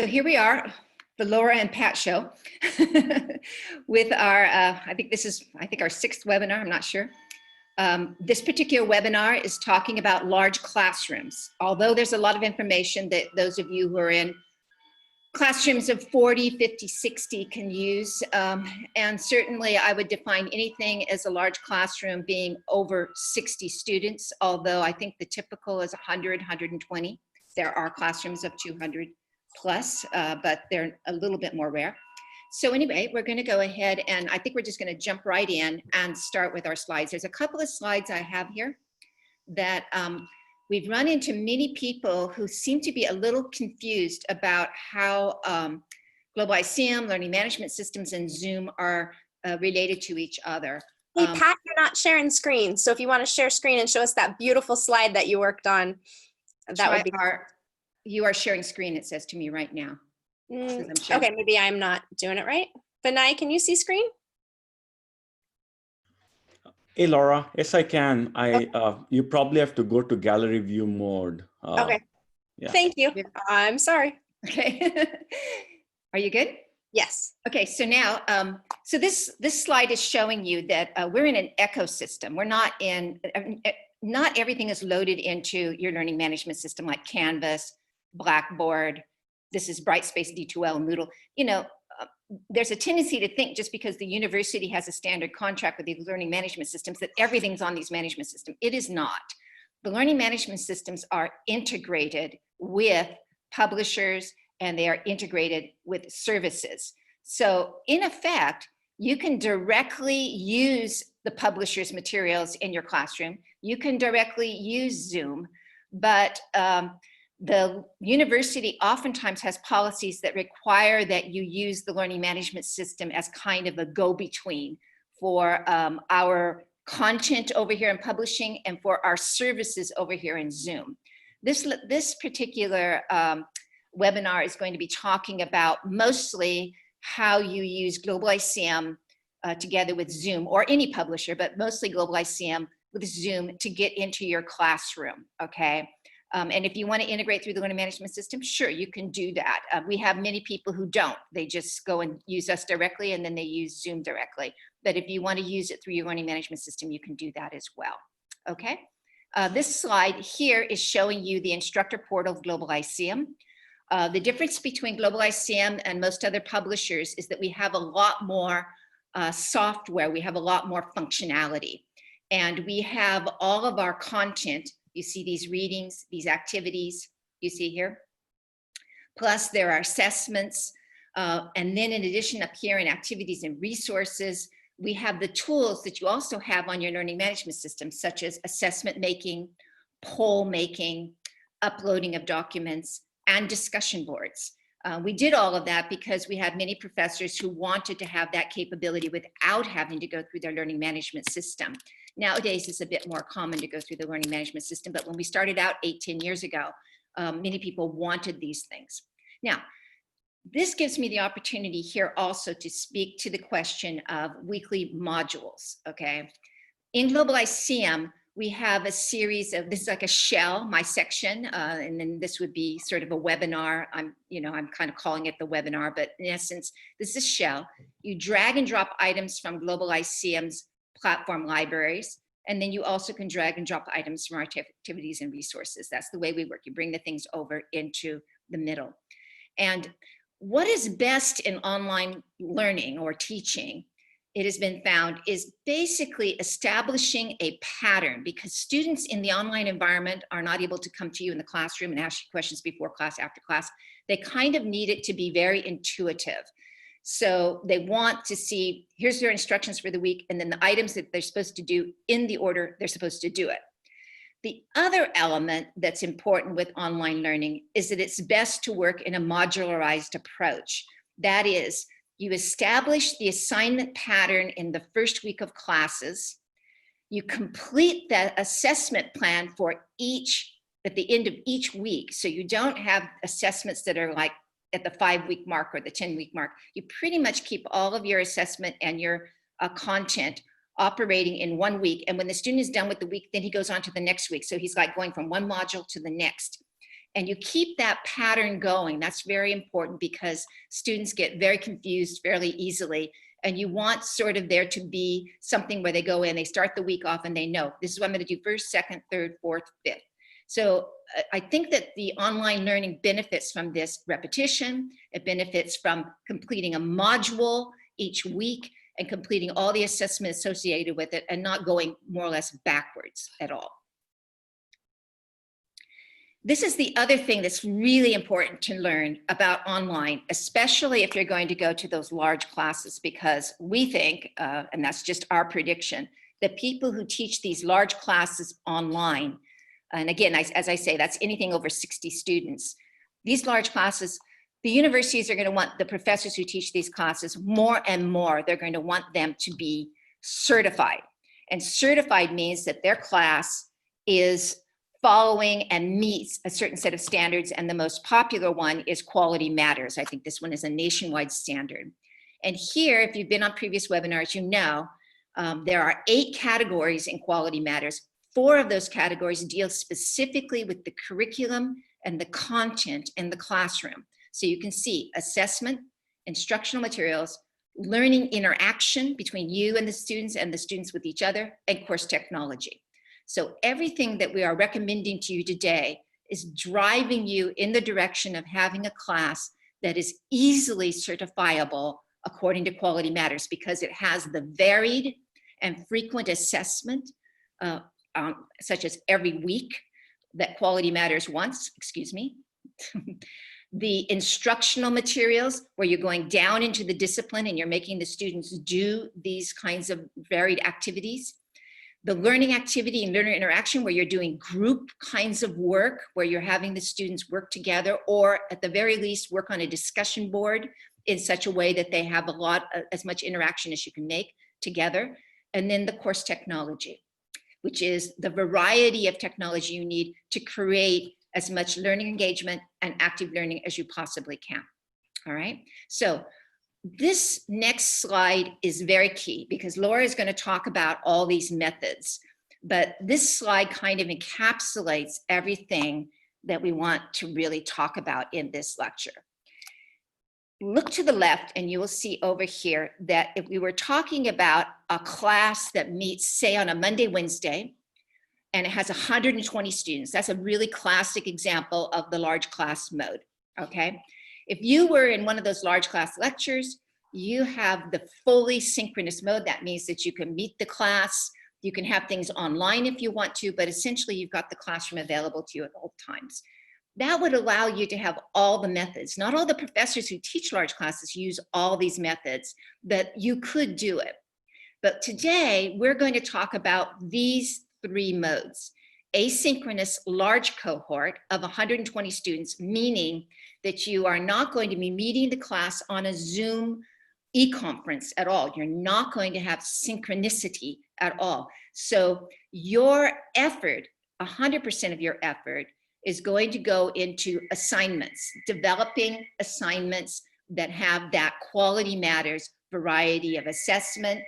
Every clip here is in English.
So here we are, the Laura and Pat show, with our, I think our sixth webinar, I'm not sure. This particular webinar is talking about large classrooms. Although there's a lot of information that those of you who are in classrooms of 40, 50, 60 can use. And certainly I would define anything as a large classroom being over 60 students, although I think the typical is 100, 120. There are classrooms of 200 plus, but they're a little bit more rare. So anyway, we're going to go ahead and I think we're just going to jump right in and start with our slides. There's a couple of slides I have here that we've run into many people who seem to be a little confused about how Global ICM, learning management systems, and Zoom are related to each other. Hey, Pat, you're not sharing screen. So if you want to share screen and show us that beautiful slide that you worked on, that would be. You are sharing screen, it says to me right now. Okay, maybe I'm not doing it right. Vinay, can you see screen? Hey, Laura. Yes, I can. You probably have to go to gallery view mode. Okay. Yeah. Thank you. I'm sorry. Okay. Are you good? Yes. Okay. So now, so this slide is showing you that we're in an ecosystem. We're not in. Not everything is loaded into your learning management system like Canvas, Blackboard. This is Brightspace, D2L, Moodle. You know, there's a tendency to think just because the university has a standard contract with these learning management systems that everything's on these management systems. It is not. The learning management systems are integrated with publishers and they are integrated with services. So in effect, you can directly use the publisher's materials in your classroom. You can directly use Zoom, but the university oftentimes has policies that require that you use the learning management system as kind of a go-between for our content over here in publishing and for our services over here in Zoom. This particular webinar is going to be talking about mostly how you use Global ICM together with Zoom, or any publisher, but mostly Global ICM with Zoom to get into your classroom, okay? And if you want to integrate through the learning management system, sure, you can do that. We have many people who don't. They just go and use us directly and then they use Zoom directly. But if you want to use it through your learning management system, you can do that as well, okay? This slide here is showing you the instructor portal of Global ICM. The difference between Global ICM and most other publishers is that we have a lot more software, we have a lot more functionality. And we have all of our content. You see these readings, these activities, you see here. Plus there are assessments. And then in addition up here in activities and resources, we have the tools that you also have on your learning management system, such as assessment making, poll making, uploading of documents, and discussion boards. We did all of that because we had many professors who wanted to have that capability without having to go through their learning management system. Nowadays, it's a bit more common to go through the learning management system, but when we started out 8-10 years ago, many people wanted these things. Now, this gives me the opportunity here also to speak to the question of weekly modules, okay? In Global ICM, we have a series of, this is like a shell, my section, and then this would be sort of a webinar. I'm kind of calling it the webinar, but in essence, this is shell. You drag and drop items from Global ICM's platform libraries, and then you also can drag and drop items from our activities and resources. That's the way we work. You bring the things over into the middle. And what is best in online learning or teaching, it has been found, is basically establishing a pattern, because students in the online environment are not able to come to you in the classroom and ask you questions before class, after class. They kind of need it to be very intuitive. So they want to see, here's their instructions for the week, and then the items that they're supposed to do in the order they're supposed to do it. The other element that's important with online learning is that it's best to work in a modularized approach. That is, you establish the assignment pattern in the first week of classes. You complete that assessment plan for at the end of each week. So you don't have assessments that are like at the 5-week mark or the 10-week mark. You pretty much keep all of your assessment and your content operating in 1 week. And when the student is done with the week, then he goes on to the next week. So he's like going from one module to the next. And you keep that pattern going. That's very important because students get very confused fairly easily. And you want sort of there to be something where they go in, they start the week off and they know, this is what I'm going to do first, second, third, fourth, fifth. So I think that the online learning benefits from this repetition. It benefits from completing a module each week and completing all the assessment associated with it and not going more or less backwards at all. This is the other thing that's really important to learn about online, especially if you're going to go to those large classes, because we think, and that's just our prediction, that people who teach these large classes online, and again, as I say, that's anything over 60 students, these large classes, the universities are going to want the professors who teach these classes more and more. They're going to want them to be certified. And certified means that their class is following and meets a certain set of standards, and the most popular one is Quality Matters. I think this one is a nationwide standard. And here, if you've been on previous webinars, you know there are 8 categories in Quality Matters. 4 of those categories deal specifically with the curriculum and the content in the classroom. So you can see assessment, instructional materials, learning interaction between you and the students with each other, and course technology. So everything that we are recommending to you today is driving you in the direction of having a class that is easily certifiable according to Quality Matters, because it has the varied and frequent assessment, such as every week, that Quality Matters wants, the instructional materials where you're going down into the discipline and you're making the students do these kinds of varied activities. The learning activity and learner interaction where you're doing group kinds of work, where you're having the students work together, or at the very least work on a discussion board in such a way that they have as much interaction as you can make together. And then the course technology, which is the variety of technology you need to create as much learning engagement and active learning as you possibly can. All right, so this next slide is very key because Laura is going to talk about all these methods, but this slide kind of encapsulates everything that we want to really talk about in this lecture. Look to the left and you will see over here that if we were talking about a class that meets, say, on a Monday, Wednesday, and it has 120 students, that's a really classic example of the large class mode, okay? If you were in one of those large class lectures, you have the fully synchronous mode. That means that you can meet the class, you can have things online if you want to, but essentially you've got the classroom available to you at all times. That would allow you to have all the methods. Not all the professors who teach large classes use all these methods, but you could do it. But today we're going to talk about these 3 modes. Asynchronous large cohort of 120 students, meaning that you are not going to be meeting the class on a Zoom e-conference at all. You're not going to have synchronicity at all. So your effort, 100% of your effort, is going to go into assignments, developing assignments that have that Quality Matters variety of assessment,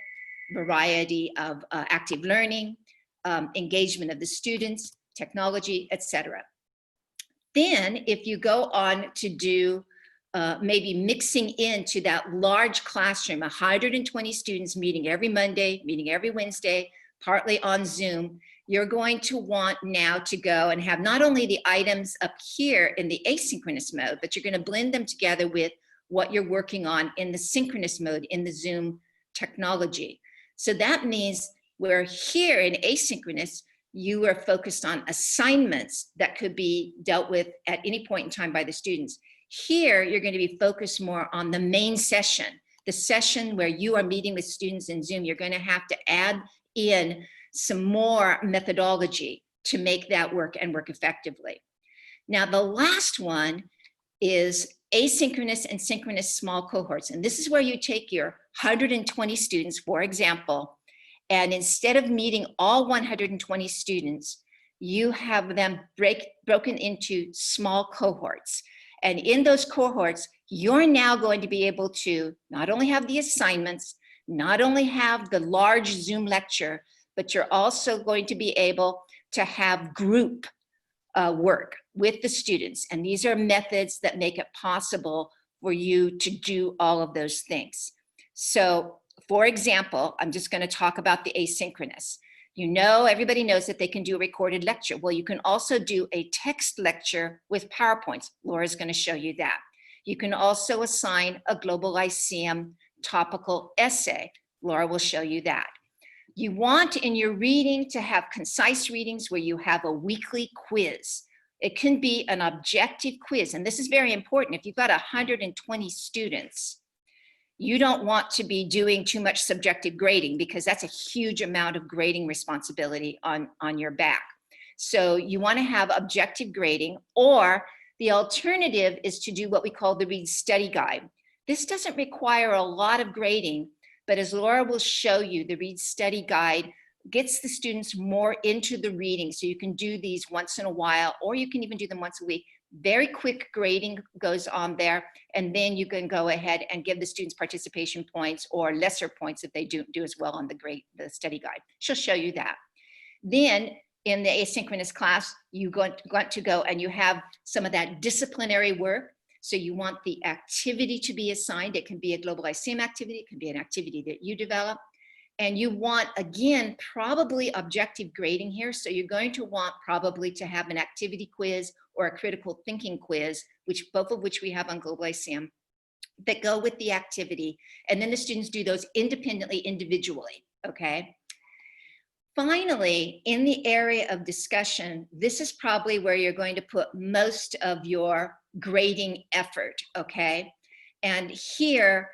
variety of active learning, engagement of the students, technology, etc. Then if you go on to do maybe mixing into that large classroom, 120 students meeting every Monday, meeting every Wednesday, partly on Zoom, you're going to want now to go and have not only the items up here in the asynchronous mode, but you're going to blend them together with what you're working on in the synchronous mode in the Zoom technology. So that means where here in asynchronous, you are focused on assignments that could be dealt with at any point in time by the students. Here, you're going to be focused more on the main session, the session where you are meeting with students in Zoom. You're going to have to add in some more methodology to make that work and work effectively. Now, the last one is asynchronous and synchronous small cohorts. And this is where you take your 120 students, for example, and instead of meeting all 120 students, you have them broken into small cohorts. And in those cohorts, you're now going to be able to not only have the assignments, not only have the large Zoom lecture, but you're also going to be able to have group work. with the students. And these are methods that make it possible for you to do all of those things. So for example, I'm just going to talk about the asynchronous. You know, everybody knows that they can do a recorded lecture. Well, you can also do a text lecture with PowerPoints. Laura's going to show you that. You can also assign a Global Lyceum topical essay. Laura will show you that. You want in your reading to have concise readings where you have a weekly quiz. It can be an objective quiz, and this is very important. If you've got 120 students, you don't want to be doing too much subjective grading because that's a huge amount of grading responsibility on your back. So you want to have objective grading, or the alternative is to do what we call the Read Study Guide. This doesn't require a lot of grading, but as Laura will show you, the Read Study Guide gets the students more into the reading. So you can do these once in a while, or you can even do them once a week. Very quick grading goes on there, and then you can go ahead and give the students participation points or lesser points if they do as well on the study guide. She'll show you that. Then in the asynchronous class, you want to go and you have some of that disciplinary work. So you want the activity to be assigned. It can be a Global Lyceum activity. It can be an activity that you develop. And you want, again, probably objective grading here. So you're going to want probably to have an activity quiz or a critical thinking quiz, both of which we have on Global Lyceum, that go with the activity. And then the students do those independently, individually, okay? Finally, in the area of discussion, this is probably where you're going to put most of your grading effort, okay? And here,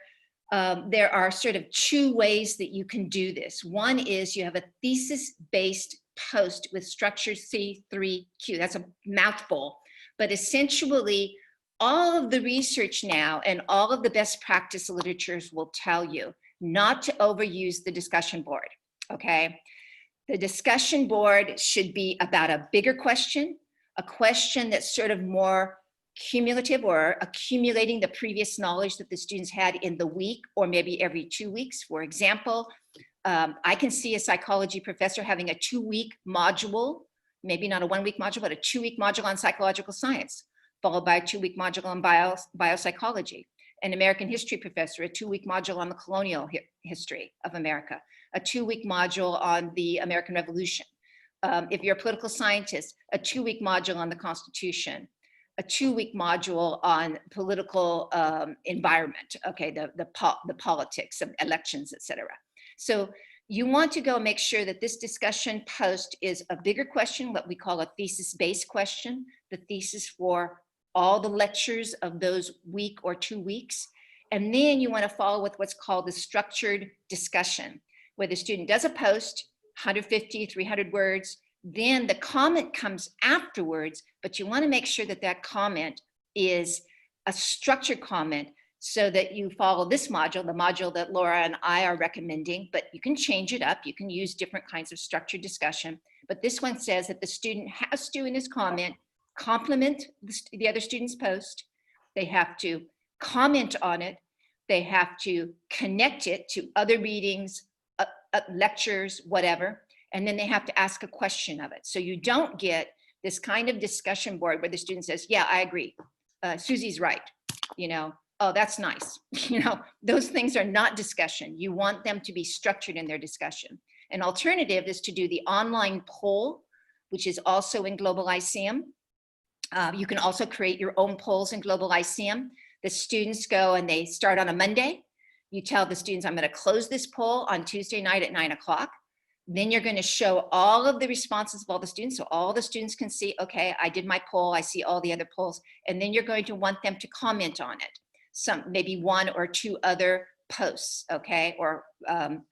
there are sort of two ways that you can do this. One is you have a thesis-based post with structure C3Q. That's a mouthful, but essentially all of the research now and all of the best practice literatures will tell you not to overuse the discussion board, okay? The discussion board should be about a bigger question, a question that's sort of more cumulative or accumulating the previous knowledge that the students had in the week or maybe every 2 weeks. For example, I can see a psychology professor having a 2-week module, maybe not a 1-week module, but a 2-week module on psychological science, followed by a 2-week module on biopsychology. An American history professor, a 2-week module on the colonial history of America, a 2-week module on the American Revolution. If you're a political scientist, a 2-week module on the Constitution, a 2-week module on political environment, okay, the politics of elections, et cetera. So you want to go make sure that this discussion post is a bigger question, what we call a thesis-based question, the thesis for all the lectures of those week or 2 weeks. And then you want to follow with what's called the structured discussion, where the student does a post, 150, 300 words, then the comment comes afterwards, but you want to make sure that that comment is a structured comment so that you follow this module, the module that Laura and I are recommending, but you can change it up. You can use different kinds of structured discussion. But this one says that the student has to, in his comment, compliment the other student's post. They have to comment on it. They have to connect it to other readings, lectures, whatever. And then they have to ask a question of it. So you don't get this kind of discussion board where the student says, yeah, I agree. Susie's right. You know, oh, that's nice. You know, those things are not discussion. You want them to be structured in their discussion. An alternative is to do the online poll, which is also in Global Lyceum. You can also create your own polls in Global Lyceum. The students go and they start on a Monday. You tell the students, I'm going to close this poll on Tuesday night at 9 o'clock. Then you're going to show all of the responses of all the students. So all the students can see, okay, I did my poll. I see all the other polls. And then you're going to want them to comment on it. Maybe 1 or 2 other posts, okay? Or,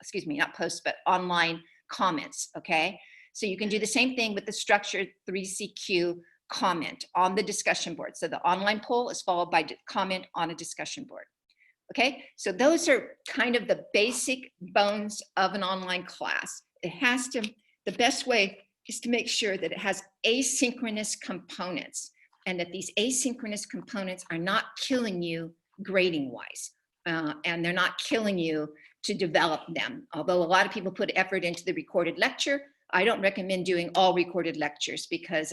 excuse me, not posts, but online comments, okay? So you can do the same thing with the structured 3CQ comment on the discussion board. So the online poll is followed by comment on a discussion board. Okay, so those are kind of the basic bones of an online class. It has to, the best way is to make sure that it has asynchronous components and that these asynchronous components are not killing you grading wise. And they're not killing you to develop them. Although a lot of people put effort into the recorded lecture, I don't recommend doing all recorded lectures because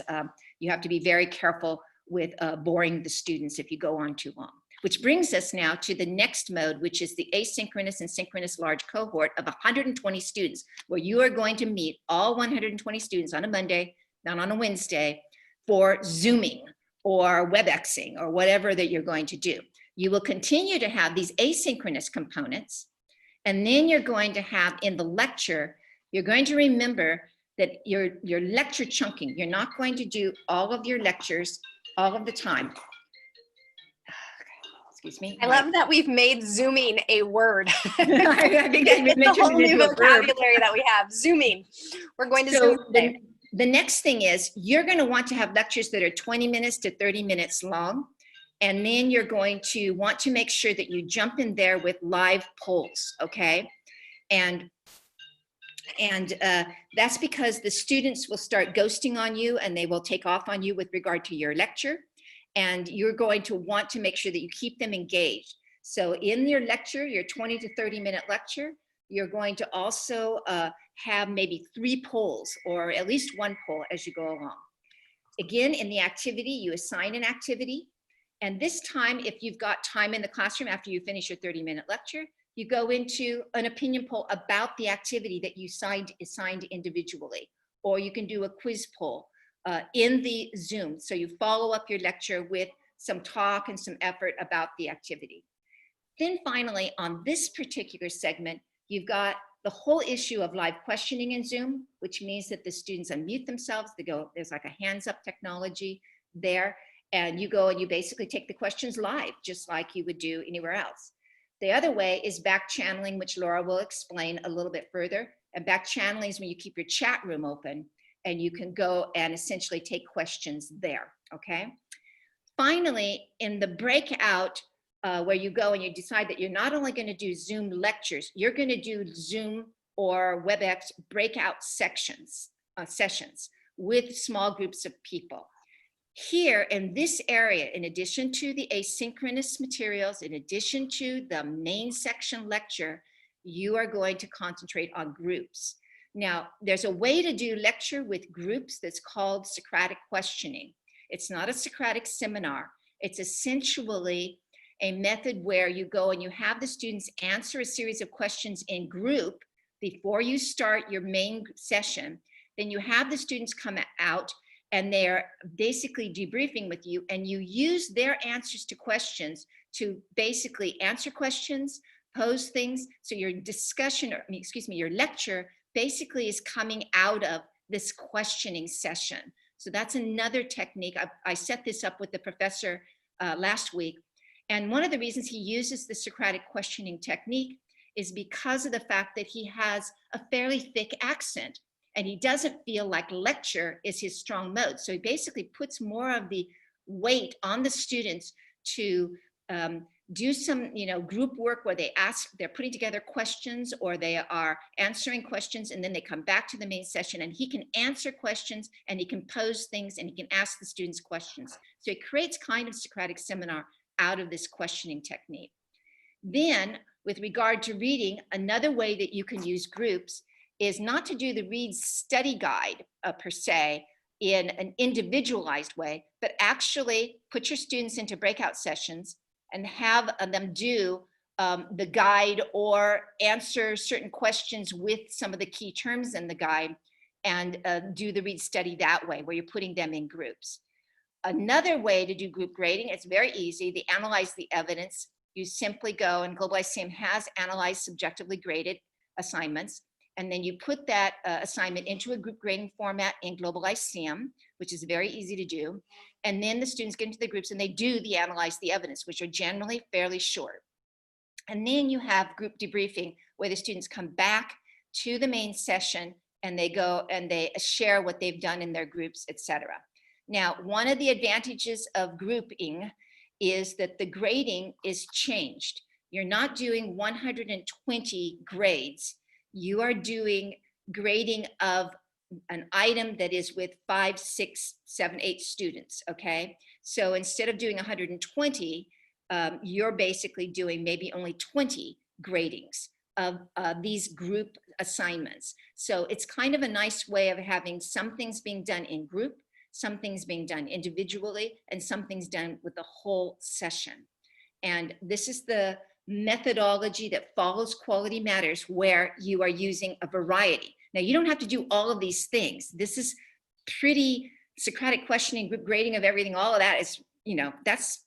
you have to be very careful with boring the students if you go on too long. Which brings us now to the next mode, which is the asynchronous and synchronous large cohort of 120 students, where you are going to meet all 120 students on a Monday, not on a Wednesday, for Zooming or WebExing or whatever that you're going to do. You will continue to have these asynchronous components, and then you're going to have in the lecture, you're going to remember that your lecture chunking, you're not going to do all of your lectures all of the time. Excuse me. I love that we've made zooming a word. I think I It's a mentioned whole it new into a verb. vocabulary that we have. Zooming. We're going to zoom today. The next thing is you're going to want to have lectures that are 20 minutes to 30 minutes long. And then you're going to want to make sure that you jump in there with live polls, okay? And that's because the students will start ghosting on you and they will take off on you with regard to your lecture. And you're going to want to make sure that you keep them engaged. So in your lecture, your 20 to 30 minute lecture, you're going to also have maybe 3 polls or at least 1 poll as you go along. Again, in the activity, you assign an activity. And this time, if you've got time in the classroom after you finish your 30-minute lecture, you go into an opinion poll about the activity that you assigned individually. Or you can do a quiz poll in the Zoom. So you follow up your lecture with some talk and some effort about the activity. Then finally, on this particular segment, you've got the whole issue of live questioning in Zoom, which means that the students unmute themselves. They go, there's like a hands up technology there. And you go and you basically take the questions live, just like you would do anywhere else. The other way is back channeling, which Laura will explain a little bit further. And back channeling is when you keep your chat room open and you can go and essentially take questions there, okay? Finally, in the breakout, where you go and you decide that you're not only going to do Zoom lectures, you're going to do Zoom or WebEx breakout sessions with small groups of people. Here in this area, in addition to the asynchronous materials, in addition to the main section lecture, you are going to concentrate on groups. Now, there's a way to do lecture with groups that's called Socratic Questioning. It's not a Socratic seminar. It's essentially a method where you go and you have the students answer a series of questions in group before you start your main session. Then you have the students come out and they're basically debriefing with you, and you use their answers to questions to basically answer questions, pose things. So your discussion, or excuse me, your lecture basically is coming out of this questioning session. So that's another technique. I set this up with the professor last week. And one of the reasons he uses the Socratic questioning technique is because of the fact that he has a fairly thick accent and he doesn't feel like lecture is his strong mode. So he basically puts more of the weight on the students to do some, group work where they're putting together questions or they are answering questions, and then they come back to the main session and he can answer questions and he can pose things and he can ask the students questions. So it creates kind of Socratic seminar out of this questioning technique. Then with regard to reading, another way that you can use groups is not to do the read study guide per se in an individualized way, but actually put your students into breakout sessions and have them do the guide or answer certain questions with some of the key terms in the guide and do the read study that way, where you're putting them in groups. Another way to do group grading, it's very easy. They analyze the evidence. You simply go, and Global ICM has analyzed subjectively graded assignments, and then you put that assignment into a group grading format in Global ICM, which is very easy to do. And then the students get into the groups and they do the analyze the evidence, which are generally fairly short. And then you have group debriefing, where the students come back to the main session and they go and they share what they've done in their groups, etc. Now, one of the advantages of grouping is that the grading is changed. You're not doing 120 grades. You are doing grading of an item that is with 5, 6, 7, 8 students, okay? So instead of doing 120, you're basically doing maybe only 20 gradings of these group assignments. So it's kind of a nice way of having some things being done in group, some things being done individually, and some things done with the whole session. And this is the methodology that follows Quality Matters, where you are using a variety. Now, you don't have to do all of these things. This is pretty Socratic questioning, group grading of everything. All of that is, you know, that's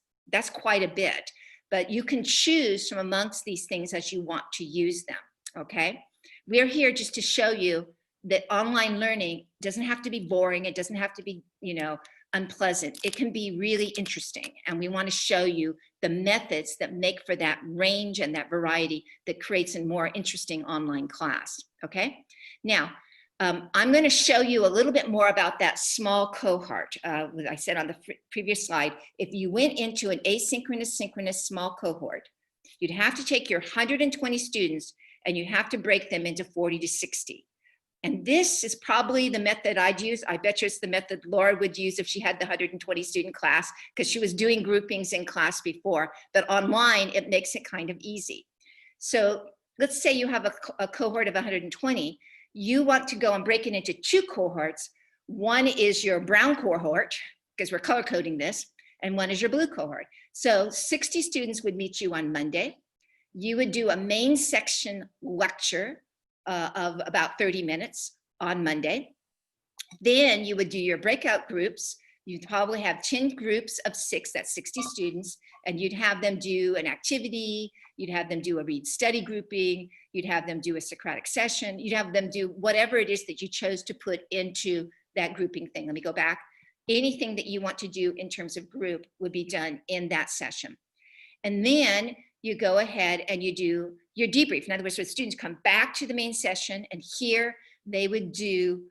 quite a bit. But you can choose from amongst these things as you want to use them, okay? We're here just to show you that online learning doesn't have to be boring. It doesn't have to be, you know, unpleasant. It can be really interesting. And we want to show you the methods that make for that range and that variety that creates a more interesting online class, okay? Now, I'm going to show you a little bit more about that small cohort. I said on the previous slide, if you went into an asynchronous, synchronous small cohort, you'd have to take your 120 students and you have to break them into 40 to 60. And this is probably the method I'd use. I bet you it's the method Laura would use if she had the 120 student class, because she was doing groupings in class before. But online, it makes it kind of easy. So let's say you have a cohort of 120. You want to go and break it into 2 cohorts. One is your brown cohort, because we're color coding this, and one is your blue cohort. So 60 students would meet you on Monday. You would do a main section lecture of about 30 minutes on Monday. Then you would do your breakout groups. You'd probably have 10 groups of 6, that's 60 students, and you'd have them do an activity, you'd have them do a read study grouping, you'd have them do a Socratic session, you'd have them do whatever it is that you chose to put into that grouping thing. Let me go back. Anything that you want to do in terms of group would be done in that session. And then you go ahead and you do your debrief. In other words, so students come back to the main session, and here they would do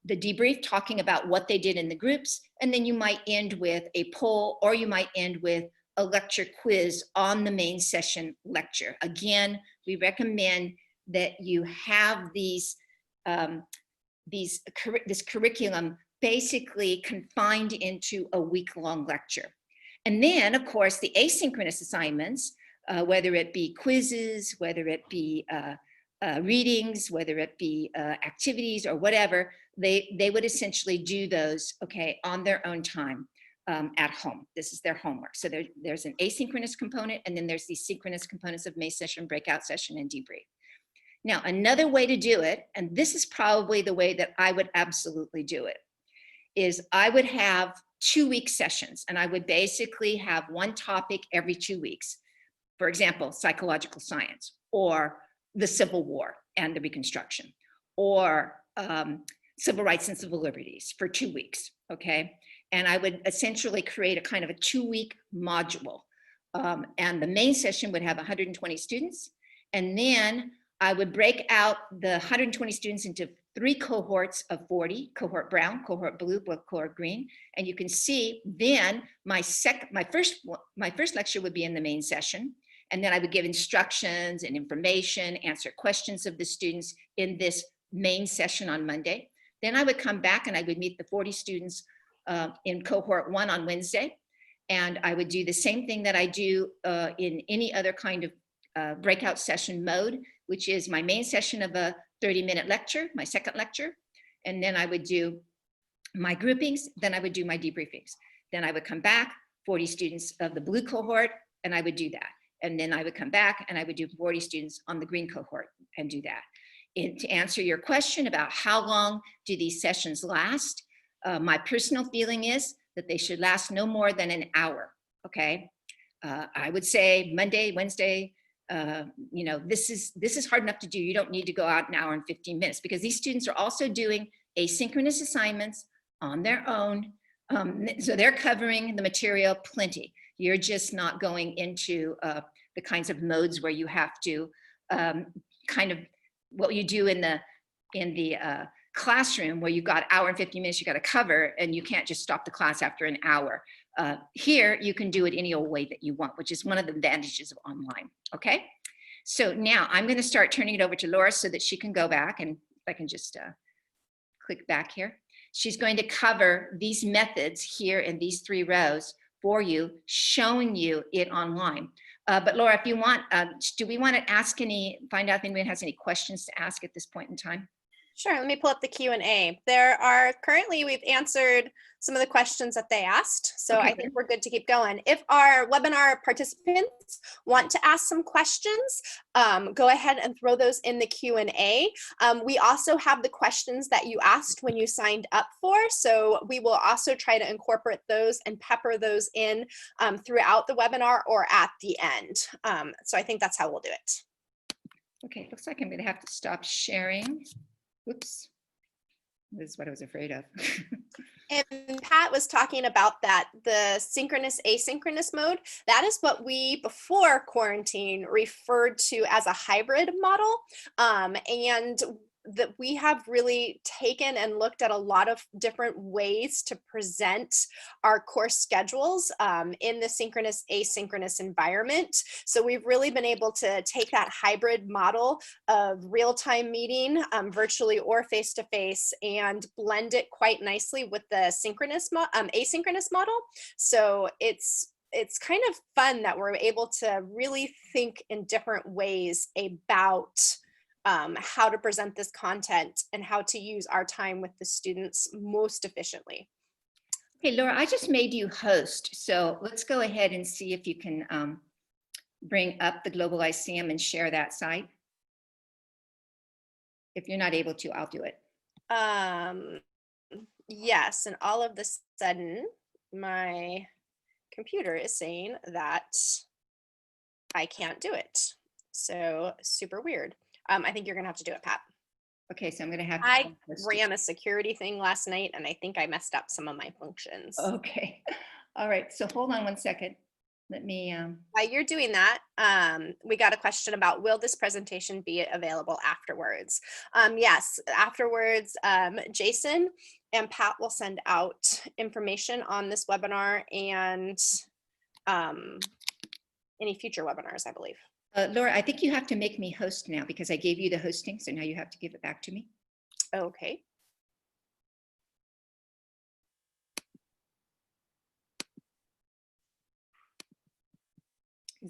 the debrief, talking about what they did in the groups, and then you might end with a poll, or you might end with a lecture quiz on the main session lecture. Again, we recommend that you have this curriculum basically confined into a week-long lecture. And then, of course, the asynchronous assignments, whether it be quizzes, whether it be readings, whether it be activities or whatever, they would essentially do those, okay, on their own time at home. This is their homework. So there's an asynchronous component, and then there's these synchronous components of main session, breakout session, and debrief. Now, another way to do it, and this is probably the way that I would absolutely do it, is I would have 2-week sessions, and I would basically have one topic every 2 weeks. For example, psychological science, or the Civil War and the Reconstruction, or civil rights and civil liberties for 2 weeks, okay? And I would essentially create a kind of a 2-week module. And the main session would have 120 students. And then I would break out the 120 students into 3 cohorts of 40, cohort brown, cohort blue, cohort green. And you can see then my first lecture would be in the main session. And then I would give instructions and information, answer questions of the students in this main session on Monday. Then I would come back and I would meet the 40 students in cohort 1 on Wednesday. And I would do the same thing that I do in any other kind of breakout session mode, which is my main session of a 30-minute lecture, my second lecture. And then I would do my groupings, then I would do my debriefings. Then I would come back, 40 students of the blue cohort, and I would do that. And then I would come back and I would do 40 students on the green cohort and do that. To answer your question about how long do these sessions last, my personal feeling is that they should last no more than an hour, okay? I would say Monday, Wednesday, you know, this is hard enough to do. You don't need to go out an hour and 15 minutes, because these students are also doing asynchronous assignments on their own. So they're covering the material plenty. You're just not going into the kinds of modes where you have to kind of what you do in the classroom, where you've got an hour and 50 minutes you got to cover, and you can't just stop the class after an hour. Here, you can do it any old way that you want, which is one of the advantages of online, okay? So now I'm going to start turning it over to Laura so that she can go back, and if I can just click back here. She's going to cover these methods here in these 3 rows for you, showing you it online. But Laura, if you want, do we want to find out if anyone has any questions to ask at this point in time? Sure, let me pull up the Q&A. We've answered some of the questions that they asked, so Okay, I think we're good to keep going. If our webinar participants want to ask some questions, go ahead and throw those in the Q&A. We also have the questions that you asked when you signed up for, so we will also try to incorporate those and pepper those in throughout the webinar or at the end. So I think that's how we'll do it. Okay, looks like I'm going to have to stop sharing. Oops. This is what I was afraid of. And Pat was talking about that, the synchronous, asynchronous mode. That is what we, before quarantine, referred to as a hybrid model. And that we have really taken and looked at a lot of different ways to present our course schedules in the synchronous, asynchronous environment. So we've really been able to take that hybrid model of real-time meeting, virtually or face-to-face, and blend it quite nicely with the synchronous, asynchronous model. So it's kind of fun that we're able to really think in different ways about how to present this content and how to use our time with the students most efficiently. Okay, Laura, I just made you host. So let's go ahead and see if you can bring up the Global ICM and share that site. If you're not able to, I'll do it. Yes, and all of a sudden, my computer is saying that I can't do it. So super weird. I think you're gonna have to do it, Pat. Okay, so I'm gonna have to. I ran a security thing last night and I think I messed up some of my functions. Okay, all right, so hold on one second. Let me. While you're doing that, we got a question about, will this presentation be available afterwards? Yes, afterwards, Jason and Pat will send out information on this webinar and any future webinars, I believe. Laura, I think you have to make me host now because I gave you the hosting, so now you have to give it back to me. Okay.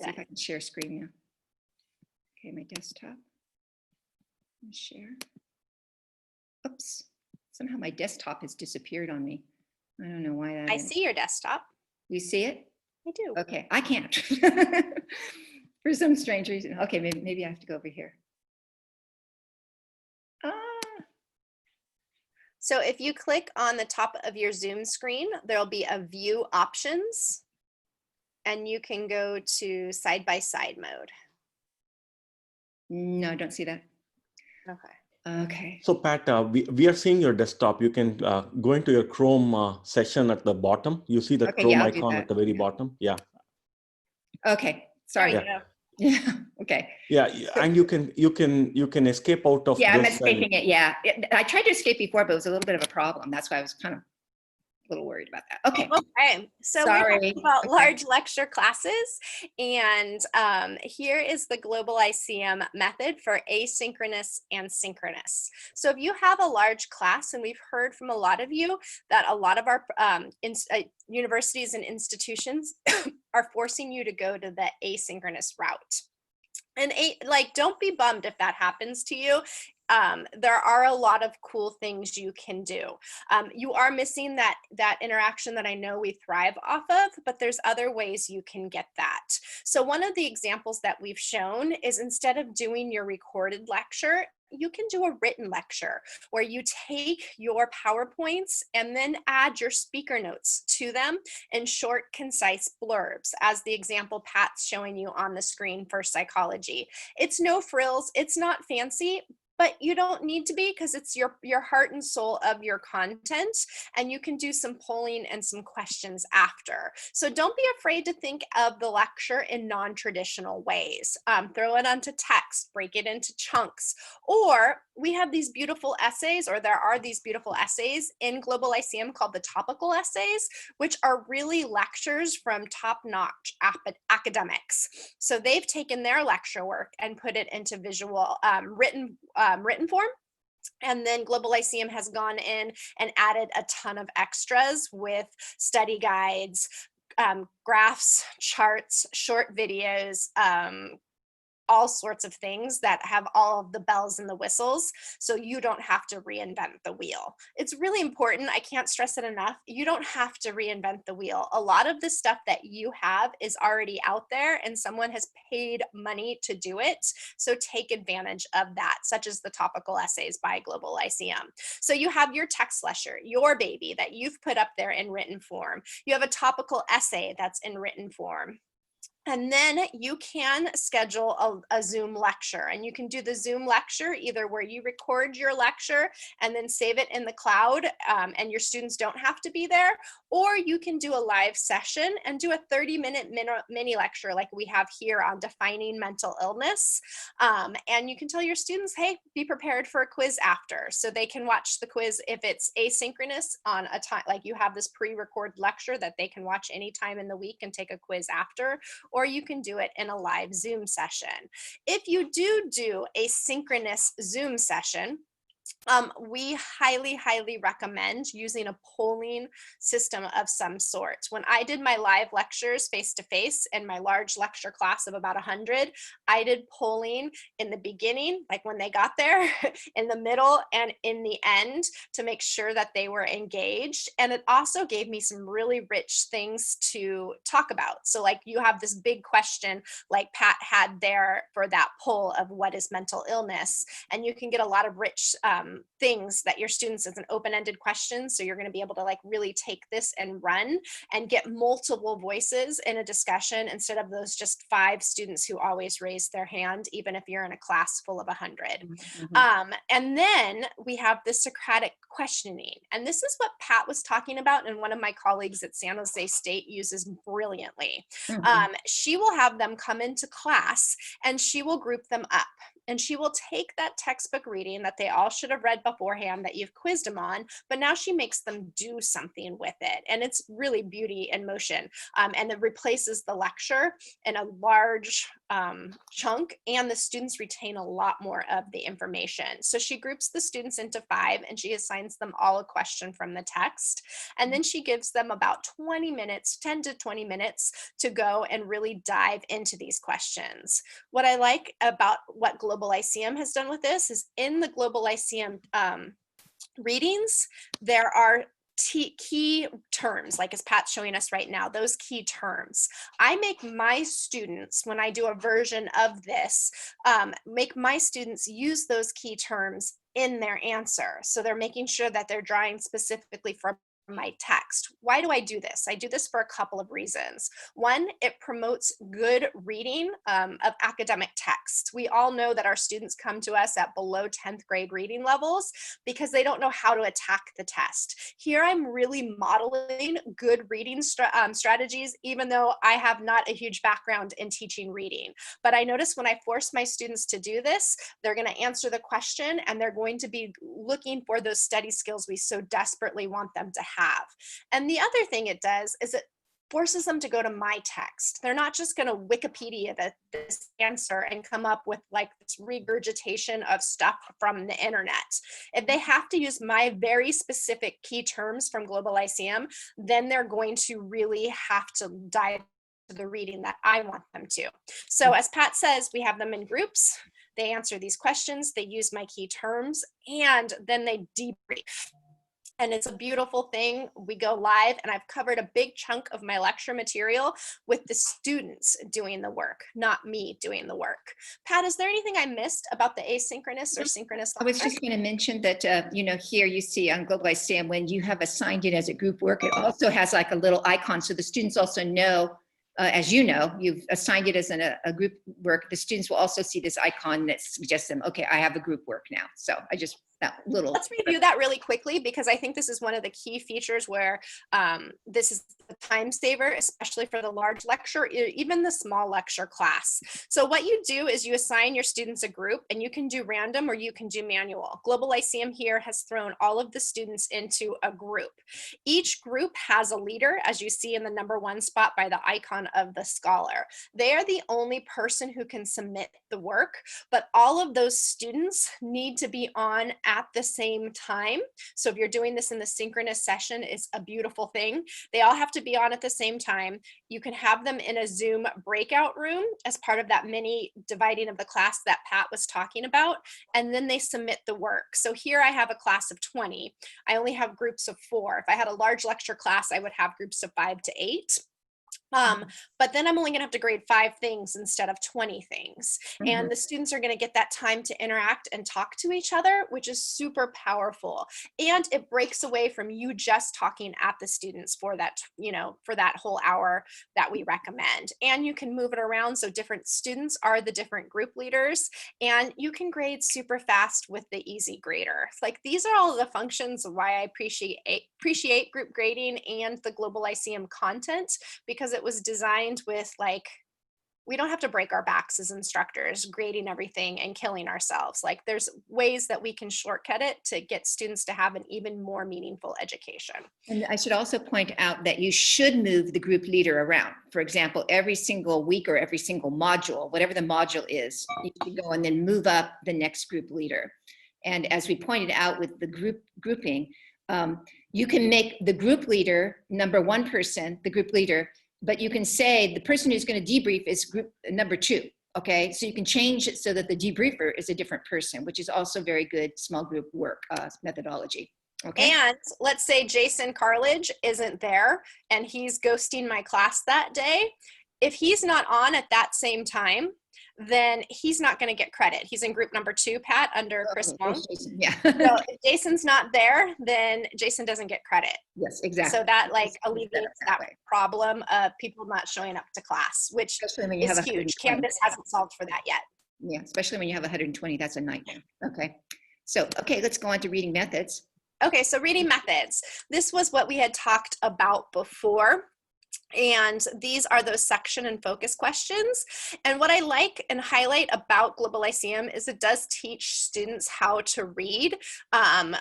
See if I can share screen now. Okay, my desktop. Share. Oops. Somehow my desktop has disappeared on me. I don't know why that I is. see your desktop. You see it? I do. Okay, I can't. For some strange reason. Okay, maybe I have to go over here. So if you click on the top of your Zoom screen, there'll be a view options and you can go to side-by-side mode. No, I don't see that. Okay. Okay. So Pat, we are seeing your desktop. You can go into your Chrome session at the bottom. You see that Okay, Chrome yeah, I'll do icon that. at the very bottom. Yeah. Okay, sorry. There we go. Yeah, okay. Yeah, and you can escape out of Yeah, I'm this. escaping it, yeah. I tried to escape before, but it was a little bit of a problem. That's why I was kind of a little worried about that. Okay. Okay, so Sorry. we're talking about Okay. large lecture classes, and here is the Global ICM method for asynchronous and synchronous. So if you have a large class, and we've heard from a lot of you that a lot of our universities and institutions are forcing you to go to the asynchronous route. And don't be bummed if that happens to you. There are a lot of cool things you can do. You are missing that interaction that I know we thrive off of, but there's other ways you can get that. So one of the examples that we've shown is, instead of doing your recorded lecture, you can do a written lecture where you take your PowerPoints and then add your speaker notes to them in short, concise blurbs, as the example Pat's showing you on the screen for psychology. It's no frills, it's not fancy, but you don't need to be, because it's your heart and soul of your content, and you can do some polling and some questions after. So don't be afraid to think of the lecture in non-traditional ways. Throw it onto text, break it into chunks, or we have these beautiful essays, or there are these beautiful essays in Global ICM called the Topical Essays, which are really lectures from top-notch academics. So they've taken their lecture work and put it into visual, written form. And then Global ICM has gone in and added a ton of extras with study guides, graphs, charts, short videos, all sorts of things that have all of the bells and the whistles, so you don't have to reinvent the wheel. It's really important. I can't stress it enough. You don't have to reinvent the wheel. A lot of the stuff that you have is already out there and someone has paid money to do it. So take advantage of that, such as the Topical Essays by Global ICM. So you have your text lecture, your baby that you've put up there in written form. You have a topical essay that's in written form. And then you can schedule a Zoom lecture, and you can do the Zoom lecture either where you record your lecture and then save it in the cloud, and your students don't have to be there, or you can do a live session and do a 30-minute mini lecture like we have here on defining mental illness. And you can tell your students, hey, be prepared for a quiz after, so they can watch the quiz if it's asynchronous on a time, like you have this pre-recorded lecture that they can watch anytime in the week and take a quiz after, or you can do it in a live Zoom session. If you do a synchronous Zoom session, we highly recommend using a polling system of some sort. When I did my live lectures face-to-face in my large lecture class of about 100, I did polling in the beginning, like when they got there, in the middle, and in the end to make sure that they were engaged. And it also gave me some really rich things to talk about. So like you have this big question like Pat had there for that poll of what is mental illness, and you can get a lot of rich things that your students, as an open-ended question, so you're going to be able to like really take this and run and get multiple voices in a discussion instead of those just 5 students who always raise their hand, even if you're in a class full of 100. And then we have the Socratic Questioning, and this is what Pat was talking about, and one of my colleagues at San Jose State uses brilliantly. She will have them come into class and she will group them up. And she will take that textbook reading that they all should have read beforehand that you've quizzed them on, but now she makes them do something with it. And it's really beauty in motion. And it replaces the lecture in a large chunk, and the students retain a lot more of the information. So she groups the students into 5 and she assigns them all a question from the text. And then she gives them about 20 minutes, 10 to 20 minutes to go and really dive into these questions. What I like about what Global ICM has done with this is in the Global ICM readings, there are key terms, like as Pat's showing us right now, those key terms. I make my students, when I do a version of this, make my students use those key terms in their answer. So they're making sure that they're drawing specifically from my text. Why do I do this? I do this for a couple of reasons. One, it promotes good reading of academic texts. We all know that our students come to us at below 10th grade reading levels because they don't know how to attack the test. Here I'm really modeling good reading strategies, even though I have not a huge background in teaching reading. But I notice when I force my students to do this, they're going to answer the question and they're going to be looking for those study skills we so desperately want them to have. And the other thing it does is it forces them to go to my text. They're not just going to Wikipedia this answer and come up with like this regurgitation of stuff from the internet. If they have to use my very specific key terms from Global ICM, then they're going to really have to dive into the reading that I want them to. So as Pat says, we have them in groups. They answer these questions, they use my key terms, and then they debrief. And it's a beautiful thing. We go live, and I've covered a big chunk of my lecture material with the students doing the work, not me doing the work. Pat, is there anything I missed about the asynchronous or synchronous lecture? I was just going to mention that, here you see on Global ICM, when you have assigned it as a group work, it also has like a little icon. So the students also know, as you know, you've assigned it as a group work. The students will also see this icon that suggests them, okay, I have a group work now. So I just, that little. Let's review that really quickly, because I think this is one of the key features where this is the time saver, especially for the large lecture, even the small lecture class. So what you do is you assign your students a group, and you can do random or you can do manual. Global ICM here has thrown all of the students into a group. Each group has a leader, as you see in the #1 spot by the icon of the scholar. They are the only person who can submit the work, but all of those students need to be on at the same time. So if you're doing this in the synchronous session, it's a beautiful thing. They all have to be on at the same time. You can have them in a Zoom breakout room as part of that mini dividing of the class that Pat was talking about, and then they submit the work. So here I have a class of 20. I only have groups of 4. If I had a large lecture class, I would have groups of 5 to 8. But then I'm only going to have to grade 5 things instead of 20 things. And the students are going to get that time to interact and talk to each other, which is super powerful. And it breaks away from you just talking at the students for that, for that whole hour that we recommend. And you can move it around so different students are the different group leaders, and you can grade super fast with the easy grader. Like, these are all the functions of why I appreciate group grading and the Global Lyceum content, because it was designed with, like, we don't have to break our backs as instructors grading everything and killing ourselves. Like, there's ways that we can shortcut it to get students to have an even more meaningful education. And I should also point out that you should move the group leader around. For example, every single week or every single module, whatever the module is, you should go and then move up the next group leader. And as we pointed out with the grouping, you can make the group leader number 1 person, the group leader, but you can say the person who's going to debrief is group number 2. Okay, so you can change it so that the debriefer is a different person, which is also very good small group work methodology. Okay. And let's say Jason Carledge isn't there and he's ghosting my class that day. If he's not on at that same time, then he's not going to get credit. He's in group number 2, Pat, under Chris Wong. Yeah. So if Jason's not there, then Jason doesn't get credit. Yes, exactly. So that, like, alleviates that problem of people not showing up to class, which is huge. Canvas hasn't solved for that yet. Yeah, especially when you have 120, that's a nightmare. Okay. So, let's go on to reading methods. Okay, so reading methods. This was what we had talked about before. And these are those section and focus questions. And what I like and highlight about Global Lyceum is it does teach students how to read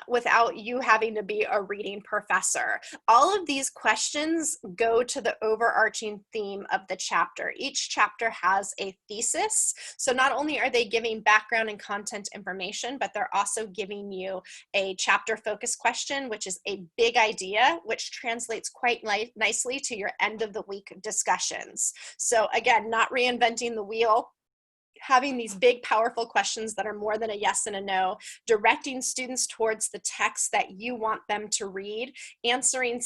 without you having to be a reading professor. All of these questions go to the overarching theme of the chapter. Each chapter has a thesis. So not only are they giving background and content information, but they're also giving you a chapter focus question, which is a big idea, which translates quite nicely to your end of the week discussions. So again, not reinventing the wheel, having these big, powerful questions that are more than a yes and a no, directing students towards the text that you want them to read, answering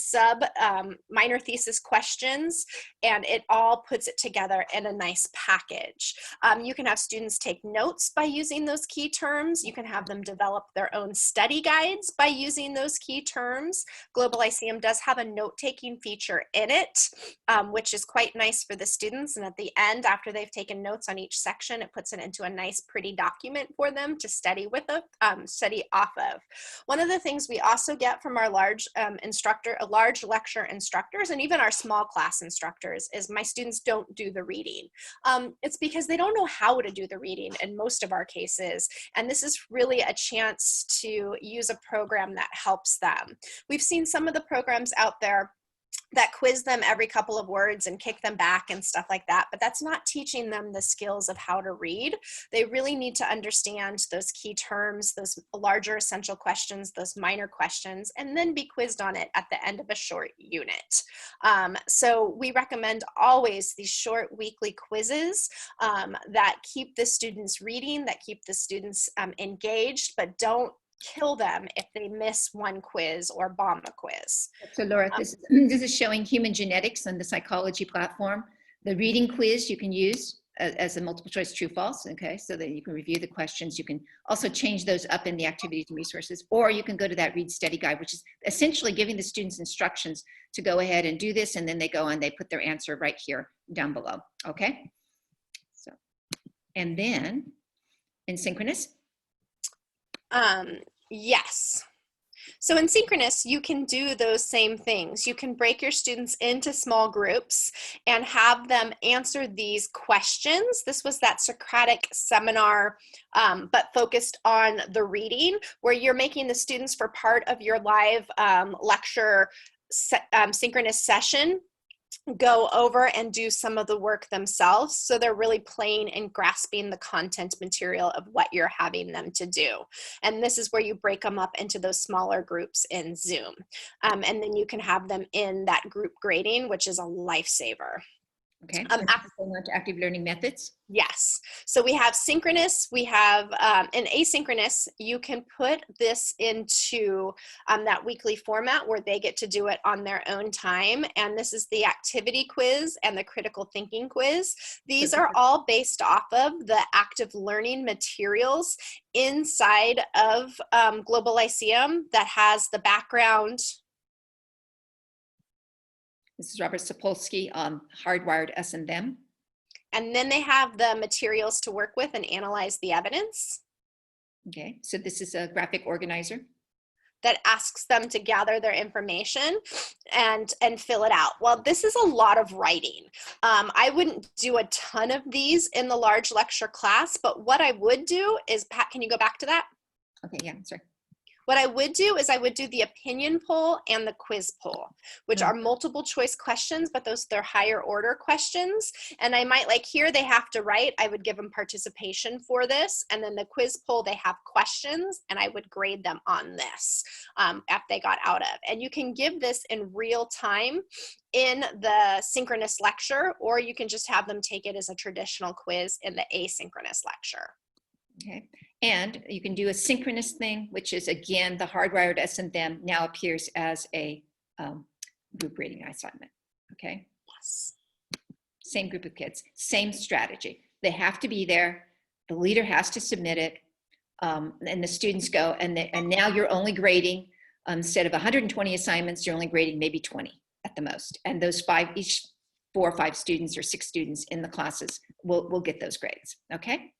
minor thesis questions, and it all puts it together in a nice package. You can have students take notes by using those key terms. You can have them develop their own study guides by using those key terms. Global Lyceum does have a note-taking feature in it, which is quite nice for the students. And at the end, after they've taken notes on each section, it puts it into a nice, pretty document for them to study study off of. One of the things we also get from our large lecture instructors, and even our small class instructors, is my students don't do the reading. It's because they don't know how to do the reading in most of our cases, and this is really a chance to use a program that helps them. We've seen some of the programs out there that quiz them every couple of words and kick them back and stuff like that, but that's not teaching them the skills of how to read. They really need to understand those key terms, those larger essential questions, those minor questions, and then be quizzed on it at the end of a short unit. So we recommend always these short weekly quizzes that keep the students reading, that keep the students engaged, but don't kill them if they miss one quiz or bomb a quiz. So Laura, this is showing human genetics on the psychology platform. The reading quiz you can use as a multiple choice true false, okay, so that you can review the questions. You can also change those up in the activities and resources, or you can go to that read study guide, which is essentially giving the students instructions to go ahead and do this, and then they go and they put their answer right here down below, okay? So, and then in Synchronous? Yes. So in Synchronous, you can do those same things. You can break your students into small groups and have them answer these questions. This was that Socratic seminar, but focused on the reading, where you're making the students for part of your live lecture synchronous session go over and do some of the work themselves. So they're really playing and grasping the content material of what you're having them to do. And this is where you break them up into those smaller groups in Zoom. And then you can have them in that group grading, which is a lifesaver. Okay, going on to active learning methods. Yes. So we have synchronous, we have an asynchronous. You can put this into that weekly format where they get to do it on their own time. And this is the activity quiz and the critical thinking quiz. These are all based off of the active learning materials inside of Global Lyceum that has the background. This is Robert Sapolsky on Hardwired Us and Them. And then they have the materials to work with and analyze the evidence. Okay, so this is a graphic organizer that asks them to gather their information and fill it out. Well, this is a lot of writing. I wouldn't do a ton of these in the large lecture class, but what I would do is, Pat, can you go back to that? Okay, yeah, sorry. What I would do is I would do the opinion poll and the quiz poll, which are multiple choice questions, but they're higher order questions. And I might, like here, they have to write. I would give them participation for this. And then the quiz poll, they have questions, and I would grade them on this if they got out of. And you can give this in real time in the synchronous lecture, or you can just have them take it as a traditional quiz in the asynchronous lecture. Okay, and you can do a synchronous thing, which is again, the Hardwired Us and Them now appears as a group reading assignment, okay? Yes. Same group of kids, same strategy. They have to be there, the leader has to submit it, and the students go, and now you're only grading, instead of 120 assignments, you're only grading maybe 20 at the most. And those each 4 or 5 students or 6 students in the classes will get those grades, okay?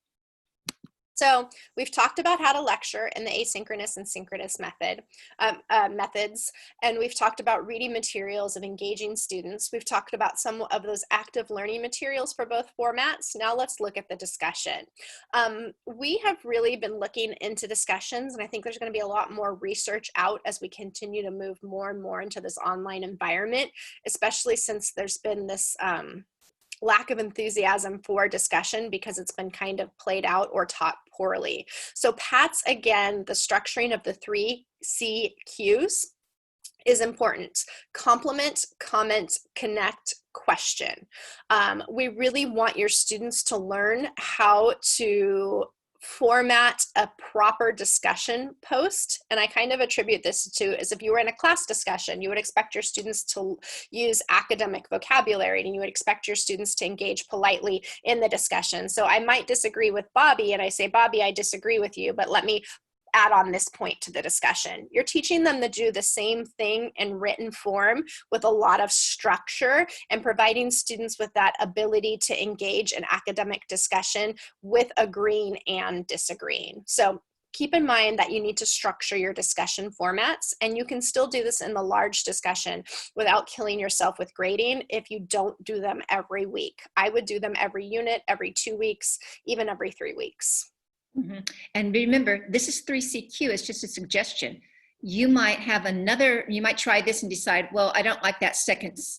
So we've talked about how to lecture in the asynchronous and synchronous methods, and we've talked about reading materials and engaging students. We've talked about some of those active learning materials for both formats. Now let's look at the discussion. We have really been looking into discussions, and I think there's going to be a lot more research out as we continue to move more and more into this online environment, especially since there's been this lack of enthusiasm for discussion because it's been kind of played out or taught poorly. So Pat's, again, the structuring of the 3 CQs is important. Compliment, comment, connect, question. We really want your students to learn how to format a proper discussion post. And I kind of attribute this to as if you were in a class discussion, you would expect your students to use academic vocabulary and you would expect your students to engage politely in the discussion. So I might disagree with Bobby and I say, Bobby, I disagree with you, but let me add on this point to the discussion. You're teaching them to do the same thing in written form with a lot of structure and providing students with that ability to engage in academic discussion with agreeing and disagreeing. So keep in mind that you need to structure your discussion formats, and you can still do this in the large discussion without killing yourself with grading if you don't do them every week. I would do them every unit, every 2 weeks, even every 3 weeks. Mm-hmm. And remember, this is 3CQ, it's just a suggestion. You might have you might try this and decide, well, I don't like that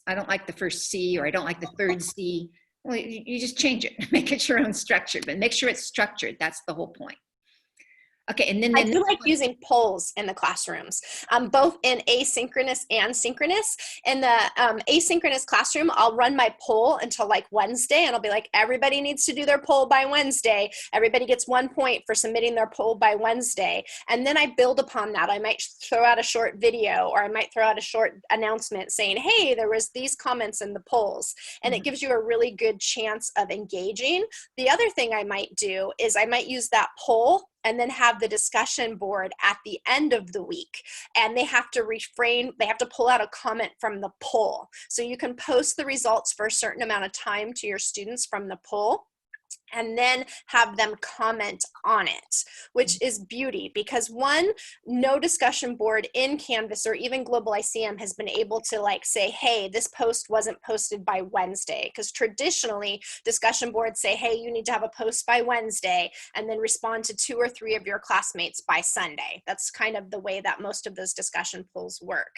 I don't like the first C, or I don't like the third C. Well, you just change it, make it your own structure, but make sure it's structured. That's the whole point. Okay, and then I do like using polls in the classrooms, both in asynchronous and synchronous. In the asynchronous classroom, I'll run my poll until like Wednesday, and I'll be like, everybody needs to do their poll by Wednesday. Everybody gets 1 point for submitting their poll by Wednesday. And then I build upon that. I might throw out a short video, or I might throw out a short announcement saying, hey, there was these comments in the polls. And it gives you a really good chance of engaging. The other thing I might do is I might use that poll and then have the discussion board at the end of the week. And they have to they have to pull out a comment from the poll. So you can post the results for a certain amount of time to your students from the poll. and then have them comment on it, which is beauty, because one, no discussion board in Canvas or even Global ICM has been able to like say, hey, this post wasn't posted by Wednesday, because traditionally discussion boards say, hey, you need to have a post by Wednesday and then respond to 2 or 3 of your classmates by Sunday. That's kind of the way that most of those discussion boards work.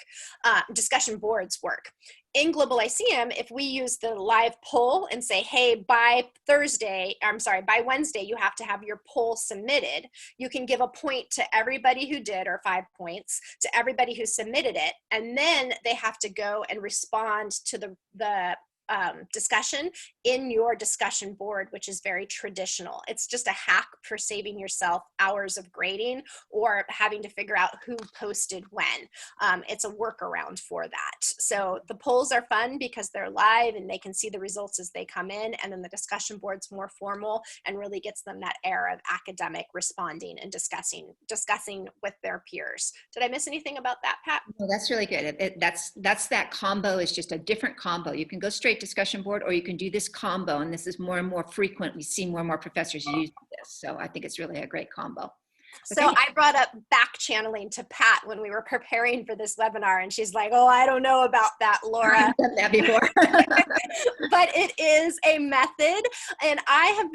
In Global ICM, if we use the live poll and say, hey, by Wednesday, you have to have your poll submitted, you can give a point to everybody who did, or 5 points to everybody who submitted it. And then they have to go and respond to the discussion in your discussion board, which is very traditional. It's just a hack for saving yourself hours of grading or having to figure out who posted when. It's a workaround for that. So the polls are fun because they're live and they can see the results as they come in, and then the discussion board's more formal and really gets them that air of academic responding and discussing with their peers. Did I miss anything about that, Pat? No, that's really good. That's that combo is just a different combo. You can go straight discussion board, or you can do this combo, and this is more and more frequent. We see more and more professors use this, so I think it's really a great combo. So Okay. I brought up back channeling to Pat when we were preparing for this webinar, and she's like, oh, I don't know about that, Laura. I've done that before. But it is a method, and I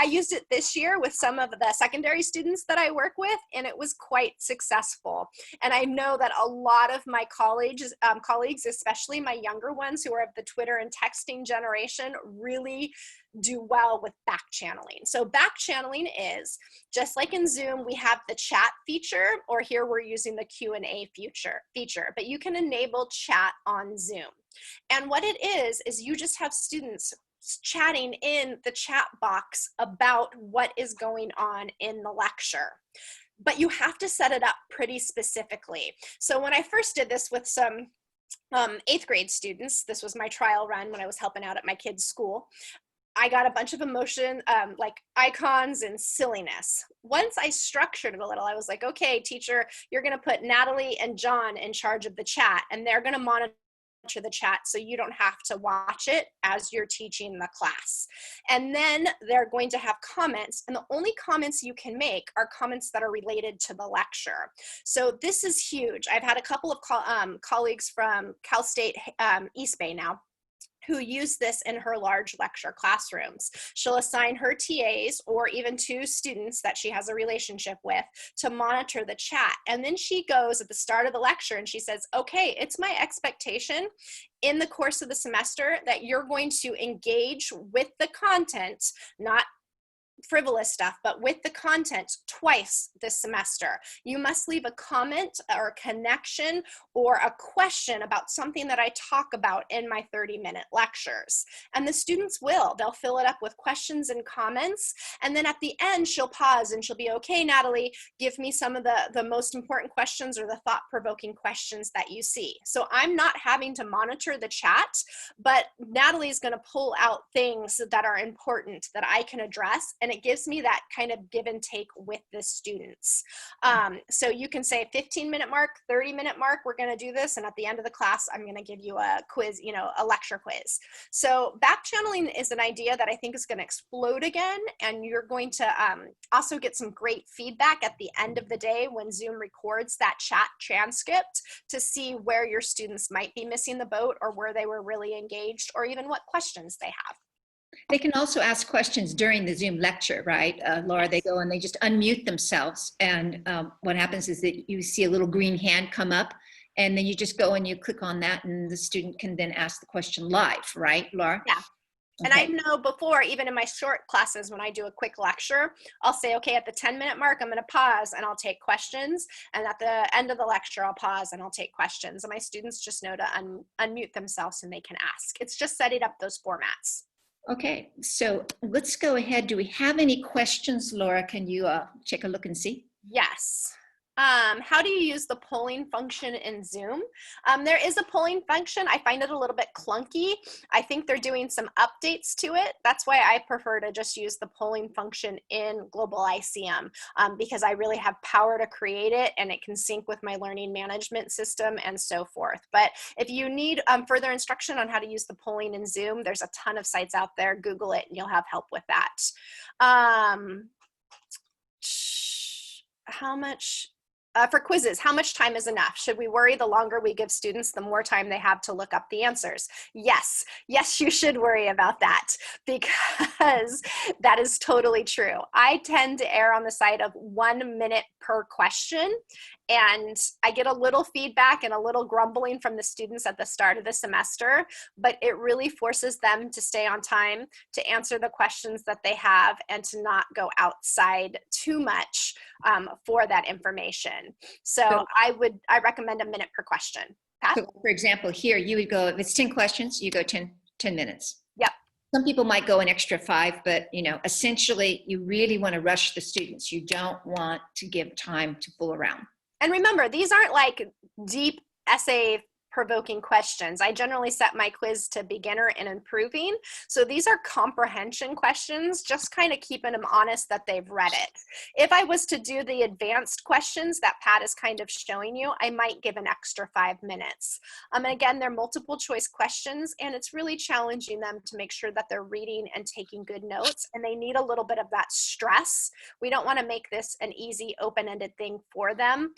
used it this year with some of the secondary students that I work with, and it was quite successful. And I know that a lot of my colleagues, especially my younger ones who are of the Twitter and texting generation, really do well with back channeling. So back channeling is just like in Zoom, we have the chat feature, or here we're using the Q&A feature, but you can enable chat on Zoom. And what it is you just have students chatting in the chat box about what is going on in the lecture. But you have to set it up pretty specifically. So when I first did this with some 8th grade students, this was my trial run when I was helping out at my kids' school, I got a bunch of emotion, like icons and silliness. Once I structured it a little, I was like, okay, teacher, you're going to put Natalie and John in charge of the chat, and they're going to monitor the chat so you don't have to watch it as you're teaching the class. And then they're going to have comments, and the only comments you can make are comments that are related to the lecture. So this is huge. I've had a couple of colleagues from Cal State East Bay now who use this in her large lecture classrooms. She'll assign her TAs or even 2 students that she has a relationship with to monitor the chat. And then she goes at the start of the lecture and she says, okay, it's my expectation in the course of the semester that you're going to engage with the content, not frivolous stuff, but with the content twice this semester. You must leave a comment or a connection or a question about something that I talk about in my 30-minute lectures. And the students will. They'll fill it up with questions and comments. And then at the end, she'll pause and she'll be, okay, Natalie, give me some of the most important questions or the thought-provoking questions that you see. So I'm not having to monitor the chat, but Natalie's going to pull out things that are important that I can address, and it gives me that kind of give and take with the students. So you can say 15-minute mark, 30-minute mark, we're going to do this, and at the end of the class, I'm going to give you a quiz, a lecture quiz. So back channeling is an idea that I think is going to explode again, and you're going to also get some great feedback at the end of the day when Zoom records that chat transcript to see where your students might be missing the boat, or where they were really engaged, or even what questions they have. They can also ask questions during the Zoom lecture, right, Laura? They go and they just unmute themselves. And what happens is that you see a little green hand come up, and then you just go and you click on that, and the student can then ask the question live, right, Laura? Yeah. And I know before, even in my short classes, when I do a quick lecture, I'll say, okay, at the 10-minute mark, I'm going to pause and I'll take questions. And at the end of the lecture, I'll pause and I'll take questions. And my students just know to unmute themselves and they can ask. It's just setting up those formats. Okay, so let's go ahead. Do we have any questions, Laura? Can you check a look and see? Yes. How do you use the polling function in Zoom? There is a polling function. I find it a little bit clunky. I think they're doing some updates to it. That's why I prefer to just use the polling function in Global ICM, because I really have power to create it and it can sync with my learning management system and so forth. But if you need further instruction on how to use the polling in Zoom, there's a ton of sites out there. Google it and you'll have help with that. How much? For quizzes, how much time is enough? Should we worry the longer we give students, the more time they have to look up the answers? Yes, yes, you should worry about that, because that is totally true. I tend to err on the side of 1 minute per question, and I get a little feedback and a little grumbling from the students at the start of the semester, but it really forces them to stay on time, to answer the questions that they have, and to not go outside too much for that information. So I recommend 1 minute per question. Pat? So for example, here you would go, if it's 10 questions, you go 10 minutes. Yep. Some people might go an extra 5, but essentially you really want to rush the students. You don't want to give time to fool around. And remember, these aren't like deep essay provoking questions. I generally set my quiz to beginner and improving. So these are comprehension questions, just kind of keeping them honest that they've read it. If I was to do the advanced questions that Pat is kind of showing you, I might give an extra 5 minutes. And again, they're multiple choice questions, and it's really challenging them to make sure that they're reading and taking good notes, and they need a little bit of that stress. We don't want to make this an easy open-ended thing for them,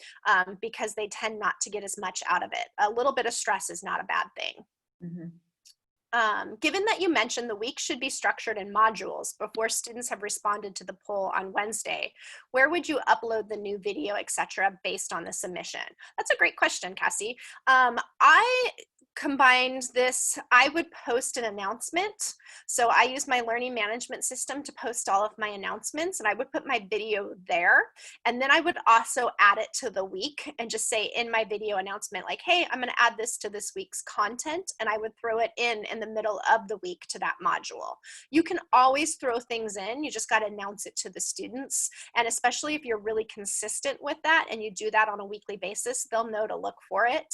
because they tend not to get as much out of it. A little bit of stress is not a bad thing. Mm-hmm. Given that you mentioned the week should be structured in modules before students have responded to the poll on Wednesday, where would you upload the new video, etc., based on the submission? That's a great question, Cassie. I combined this. I would post an announcement. So I use my learning management system to post all of my announcements, and I would put my video there. And then I would also add it to the week and just say in my video announcement, like, hey, I'm going to add this to this week's content. And I would throw it in the middle of the week to that module. You can always throw things in. You just got to announce it to the students. And especially if you're really consistent with that and you do that on a weekly basis, they'll know to look for it.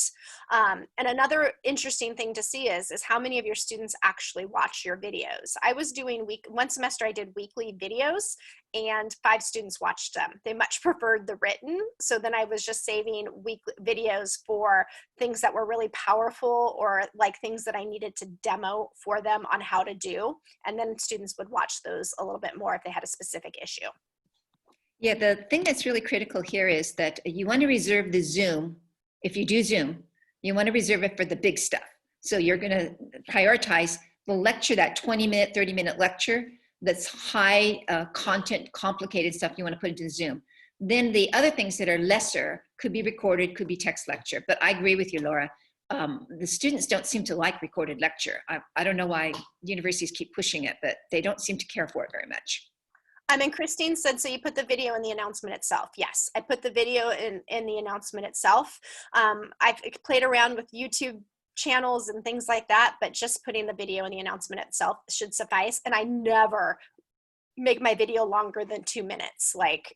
And another interesting thing to see is how many of your students actually watch your videos. I was doing one semester I did weekly videos, and 5 students watched them. They much preferred the written. So then I was just saving weekly videos for things that were really powerful, or like things that I needed to demo for them on how to do. And then students would watch those a little bit more if they had a specific issue. Yeah, the thing that's really critical here is that you want to reserve the Zoom. If you do Zoom, you want to reserve it for the big stuff. So you're going to prioritize the lecture, that 20-minute, 30-minute lecture that's high content, complicated stuff you want to put into Zoom. Then the other things that are lesser could be recorded, could be text lecture. But I agree with you, Laura. The students don't seem to like recorded lecture. I don't know why universities keep pushing it, but they don't seem to care for it very much. And Christine said, so you put the video in the announcement itself. Yes, I put the video in the announcement itself. I've played around with YouTube channels and things like that, but just putting the video in the announcement itself should suffice. And I never make my video longer than 2 minutes. Like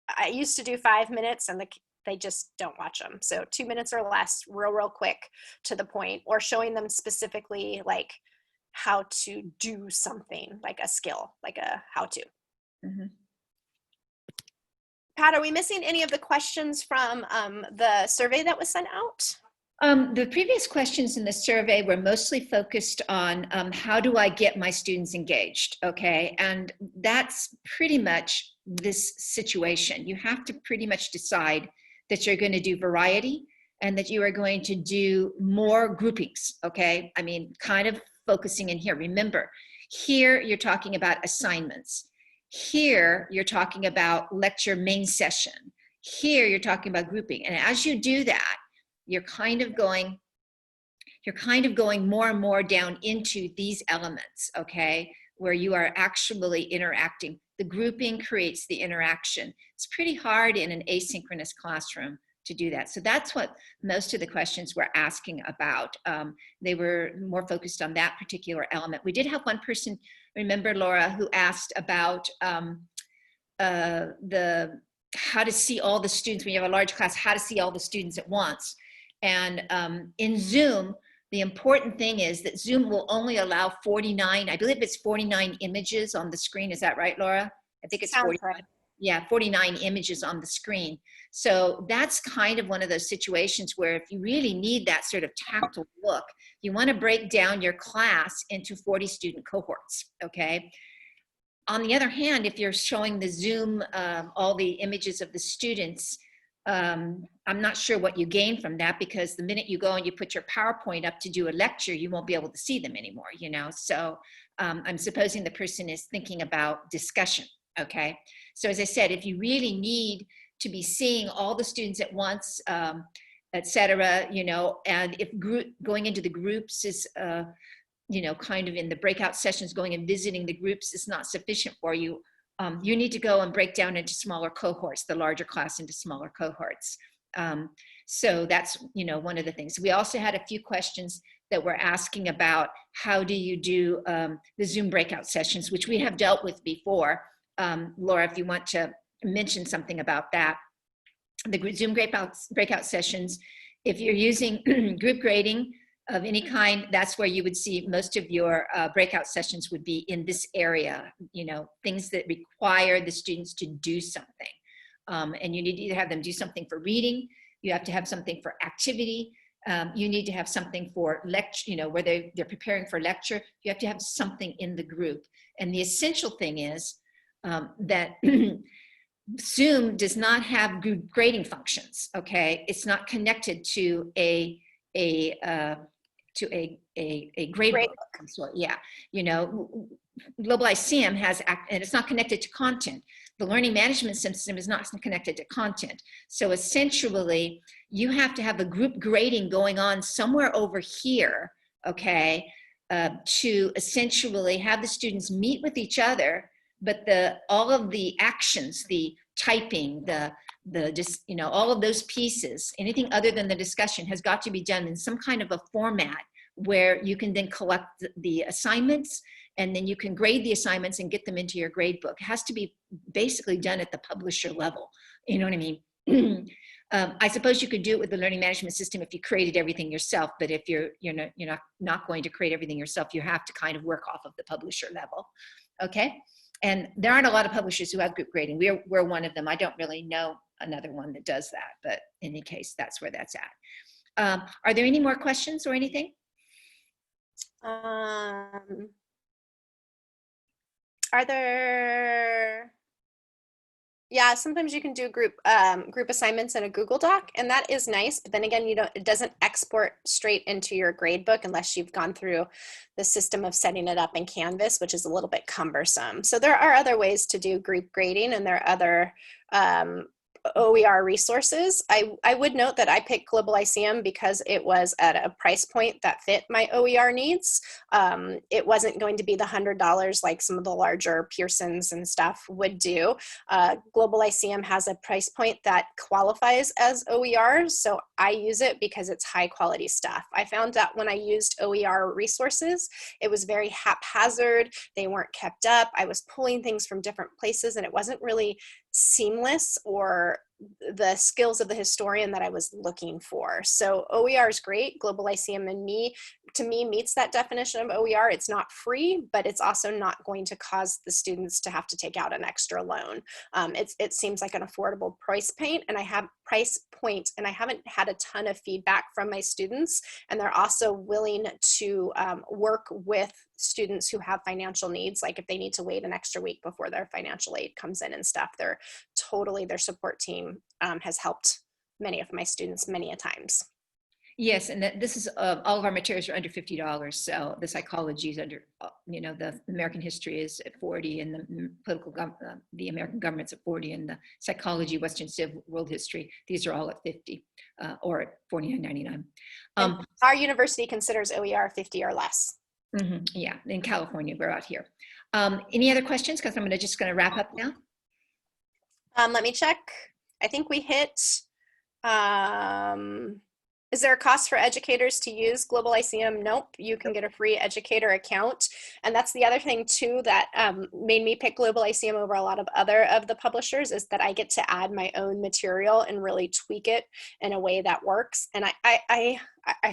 I used to do 5 minutes, and they just don't watch them. So 2 minutes or less, real quick, to the point, or showing them specifically like how to do something, like a skill, like a how-to. Mm-hmm. Pat, are we missing any of the questions from the survey that was sent out? The previous questions in the survey were mostly focused on how do I get my students engaged, okay? And that's pretty much this situation. You have to pretty much decide that you're going to do variety and that you are going to do more groupings, okay? I mean, kind of focusing in here. Remember, here you're talking about assignments. Here you're talking about lecture main session. Here you're talking about grouping. And as you do that, you're kind of going more and more down into these elements, okay, where you are actually interacting. The grouping creates the interaction. It's pretty hard in an asynchronous classroom to do that. So that's what most of the questions were asking about. They were more focused on that particular element. We did have one person, remember, Laura, who asked about the how to see all the students when you have a large class, how to see all the students at once. And in Zoom, the important thing is that Zoom will only allow 49, I believe it's 49 images on the screen. Is that right, Laura? I think it's Sounds 49. right. Yeah, 49 images on the screen. So that's kind of one of those situations where if you really need that sort of tactile look, you want to break down your class into 40 student cohorts, okay? On the other hand, if you're showing the Zoom, all the images of the students, I'm not sure what you gain from that, because the minute you go and you put your PowerPoint up to do a lecture, you won't be able to see them anymore, you know? So I'm supposing the person is thinking about discussion, okay? So as I said, if you really need to be seeing all the students at once, et cetera, you know, and if going into the groups is, you know, kind of in the breakout sessions, going and visiting the groups is not sufficient for you, you need to go and break down into smaller cohorts, the larger class into smaller cohorts. So that's, you know, one of the things. We also had a few questions that were asking about how do you do the Zoom breakout sessions, which we have dealt with before. Laura, if you want to mention something about that. The Zoom breakout sessions, if you're using group grading of any kind, that's where you would see most of your breakout sessions would be in this area, you know, things that require the students to do something. And you need to either have them do something for reading, you have to have something for activity, you need to have something for lecture, you know, where they're preparing for lecture, you have to have something in the group. And the essential thing is that Zoom does not have group grading functions, okay? It's not connected to a grade book of some sort. Yeah, you know, Global ICM has, and it's not connected to content. The learning management system is not connected to content. So essentially, you have to have a group grading going on somewhere over here, okay, to essentially have the students meet with each other, but all of the actions, the typing, just, you know, all of those pieces, anything other than the discussion has got to be done in some kind of a format where you can then collect the assignments, and then you can grade the assignments and get them into your grade book. It has to be basically done at the publisher level. You know what I mean? I suppose you could do it with the learning management system if you created everything yourself, but if you're not going to create everything yourself, you have to kind of work off of the publisher level. Okay? And there aren't a lot of publishers who have group grading. We're one of them. I don't really know another one that does that, but in any case, that's where that's at. Are there any more questions or anything? Are there, yeah, sometimes you can do group assignments in a Google Doc, and that is nice, but then again, it doesn't export straight into your grade book unless you've gone through the system of setting it up in Canvas, which is a little bit cumbersome. So there are other ways to do group grading, and there are other OER resources. I would note that I picked Global ICM because it was at a price point that fit my OER needs. It wasn't going to be the $100 like some of the larger Pearsons and stuff would do. Global ICM has a price point that qualifies as OER, so I use it because it's high quality stuff. I found that when I used OER resources, it was very haphazard. They weren't kept up. I was pulling things from different places, and it wasn't really seamless or the skills of the historian that I was looking for. So OER is great. Global ICM to me meets that definition of OER. It's not free, but it's also not going to cause the students to have to take out an extra loan. It seems like an affordable price point, and I haven't had a ton of feedback from my students, and they're also willing to work with students who have financial needs, like if they need to wait an extra week before their financial aid comes in and stuff. Their support team has helped many of my students many a times. Yes, and this is all of our materials are under $50. So the psychology is under, the American history is at 40, and the American government's at 40, and the psychology, Western Civ, world history, these are all at 50 or at $49.99. Our university considers OER 50 or less. Yeah, in California, we're out here. Any other questions? Because I'm just going to wrap up now. Let me check. I think we hit Is there a cost for educators to use Global ICM? Nope. You can get a free educator account. And that's the other thing too that made me pick Global ICM over a lot of other of the publishers, is that I get to add my own material and really tweak it in a way that works. And I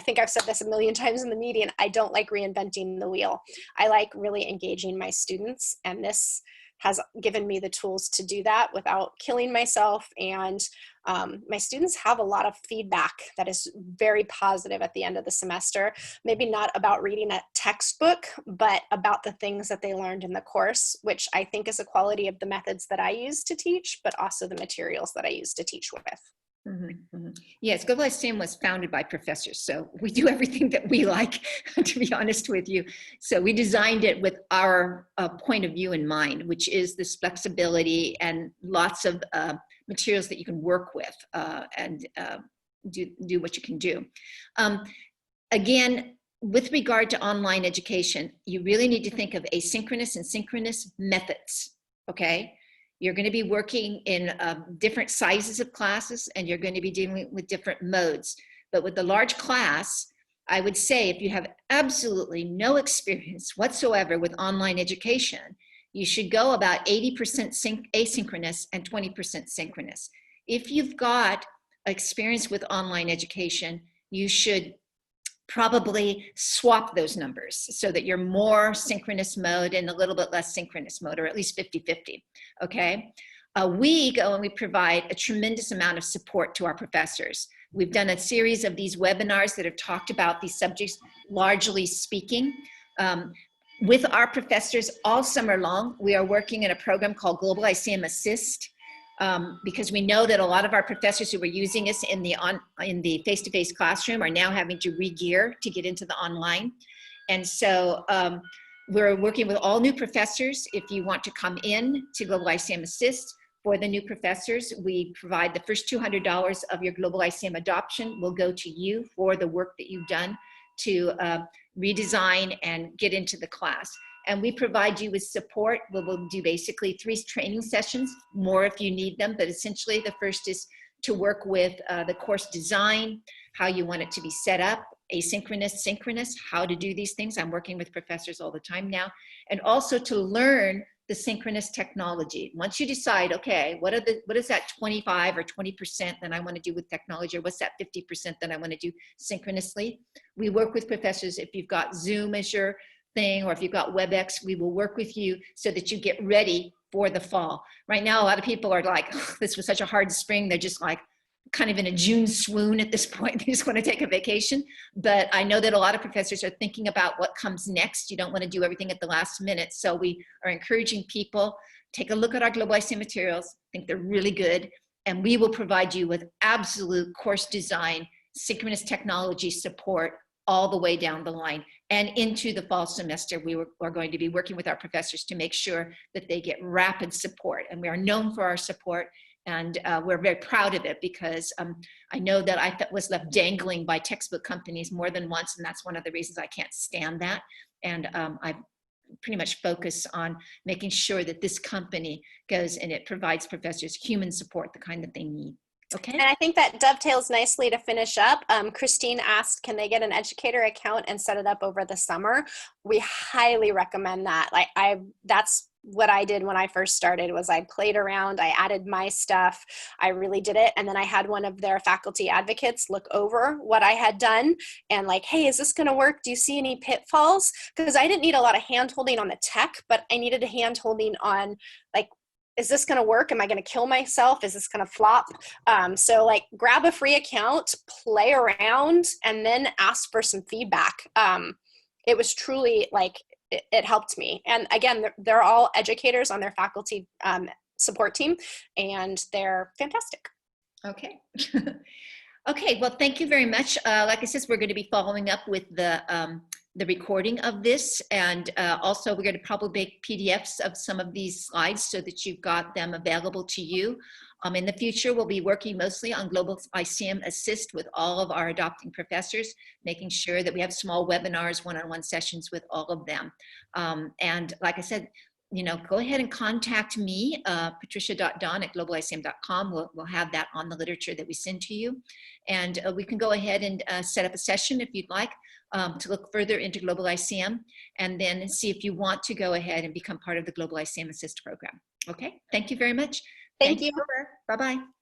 think I've said this a million times in the meeting, I don't like reinventing the wheel. I like really engaging my students, and this has given me the tools to do that without killing myself. And my students have a lot of feedback that is very positive at the end of the semester, maybe not about reading a textbook, but about the things that they learned in the course, which I think is a quality of the methods that I use to teach, but also the materials that I use to teach with. Yes, Global ICM was founded by professors, so we do everything that we like, to be honest with you. So we designed it with our point of view in mind, which is this flexibility and lots of materials that you can work with and do what you can do. Again, with regard to online education, you really need to think of asynchronous and synchronous methods, okay? You're going to be working in different sizes of classes, and you're going to be dealing with different modes. But with the large class, I would say if you have absolutely no experience whatsoever with online education, you should go about 80% asynchronous and 20% synchronous. If you've got experience with online education, you should probably swap those numbers so that you're more synchronous mode and a little bit less synchronous mode, or at least 50-50, okay? We go and we provide a tremendous amount of support to our professors. We've done a series of these webinars that have talked about these subjects, largely speaking. With our professors all summer long, we are working in a program called Global ICM Assist, because we know that a lot of our professors who were using us in the face-to-face classroom are now having to re-gear to get into the online. And so we're working with all new professors. If you want to come in to Global ICM Assist, for the new professors, we provide the first $200 of your Global ICM adoption will go to you for the work that you've done to redesign and get into the class. And we provide you with support. We'll do basically 3 training sessions, more if you need them, but essentially the first is to work with the course design, how you want it to be set up, asynchronous, synchronous, how to do these things. I'm working with professors all the time now. And also to learn the synchronous technology. Once you decide, okay, what is that 25 or 20% that I want to do with technology, or what's that 50% that I want to do synchronously? We work with professors. If you've got Zoom as your thing, or if you've got WebEx, we will work with you so that you get ready for the fall. Right now, a lot of people are like, oh, this was such a hard spring. They're just like kind of in a June swoon at this point. They just want to take a vacation. But I know that a lot of professors are thinking about what comes next. You don't want to do everything at the last minute. So we are encouraging people, take a look at our Global ICM materials. I think they're really good. And we will provide you with absolute course design, synchronous technology support all the way down the line. And into the fall semester, we are going to be working with our professors to make sure that they get rapid support. And we are known for our support. And we're very proud of it, because I know that I was left dangling by textbook companies more than once, and that's one of the reasons I can't stand that. And I pretty much focus on making sure that this company goes and it provides professors human support, the kind that they need. Okay. And I think that dovetails nicely to finish up. Christine asked, can they get an educator account and set it up over the summer? We highly recommend that. That's what I did when I first started. Was I played around, I added my stuff, I really did it. And then I had one of their faculty advocates look over what I had done and like, hey, is this going to work? Do you see any pitfalls? Because I didn't need a lot of hand holding on the tech, but I needed a hand holding on like, is this going to work? Am I going to kill myself? Is this going to flop? So like grab a free account, play around, and then ask for some feedback. It was truly like, it helped me. And again, they're all educators on their faculty support team, and they're fantastic. Okay. Okay, well, thank you very much. Like I said, we're going to be following up with the recording of this, and also we're going to probably make PDFs of some of these slides so that you've got them available to you. In the future, we'll be working mostly on Global ICM Assist with all of our adopting professors, making sure that we have small webinars, one-on-one sessions with all of them. And like I said, go ahead and contact me, patricia.don@globalicm.com. We'll have that on the literature that we send to you. And we can go ahead and set up a session if you'd like to look further into Global ICM, and then see if you want to go ahead and become part of the Global ICM Assist program. Okay, thank you very much. Thank you. Bye-bye.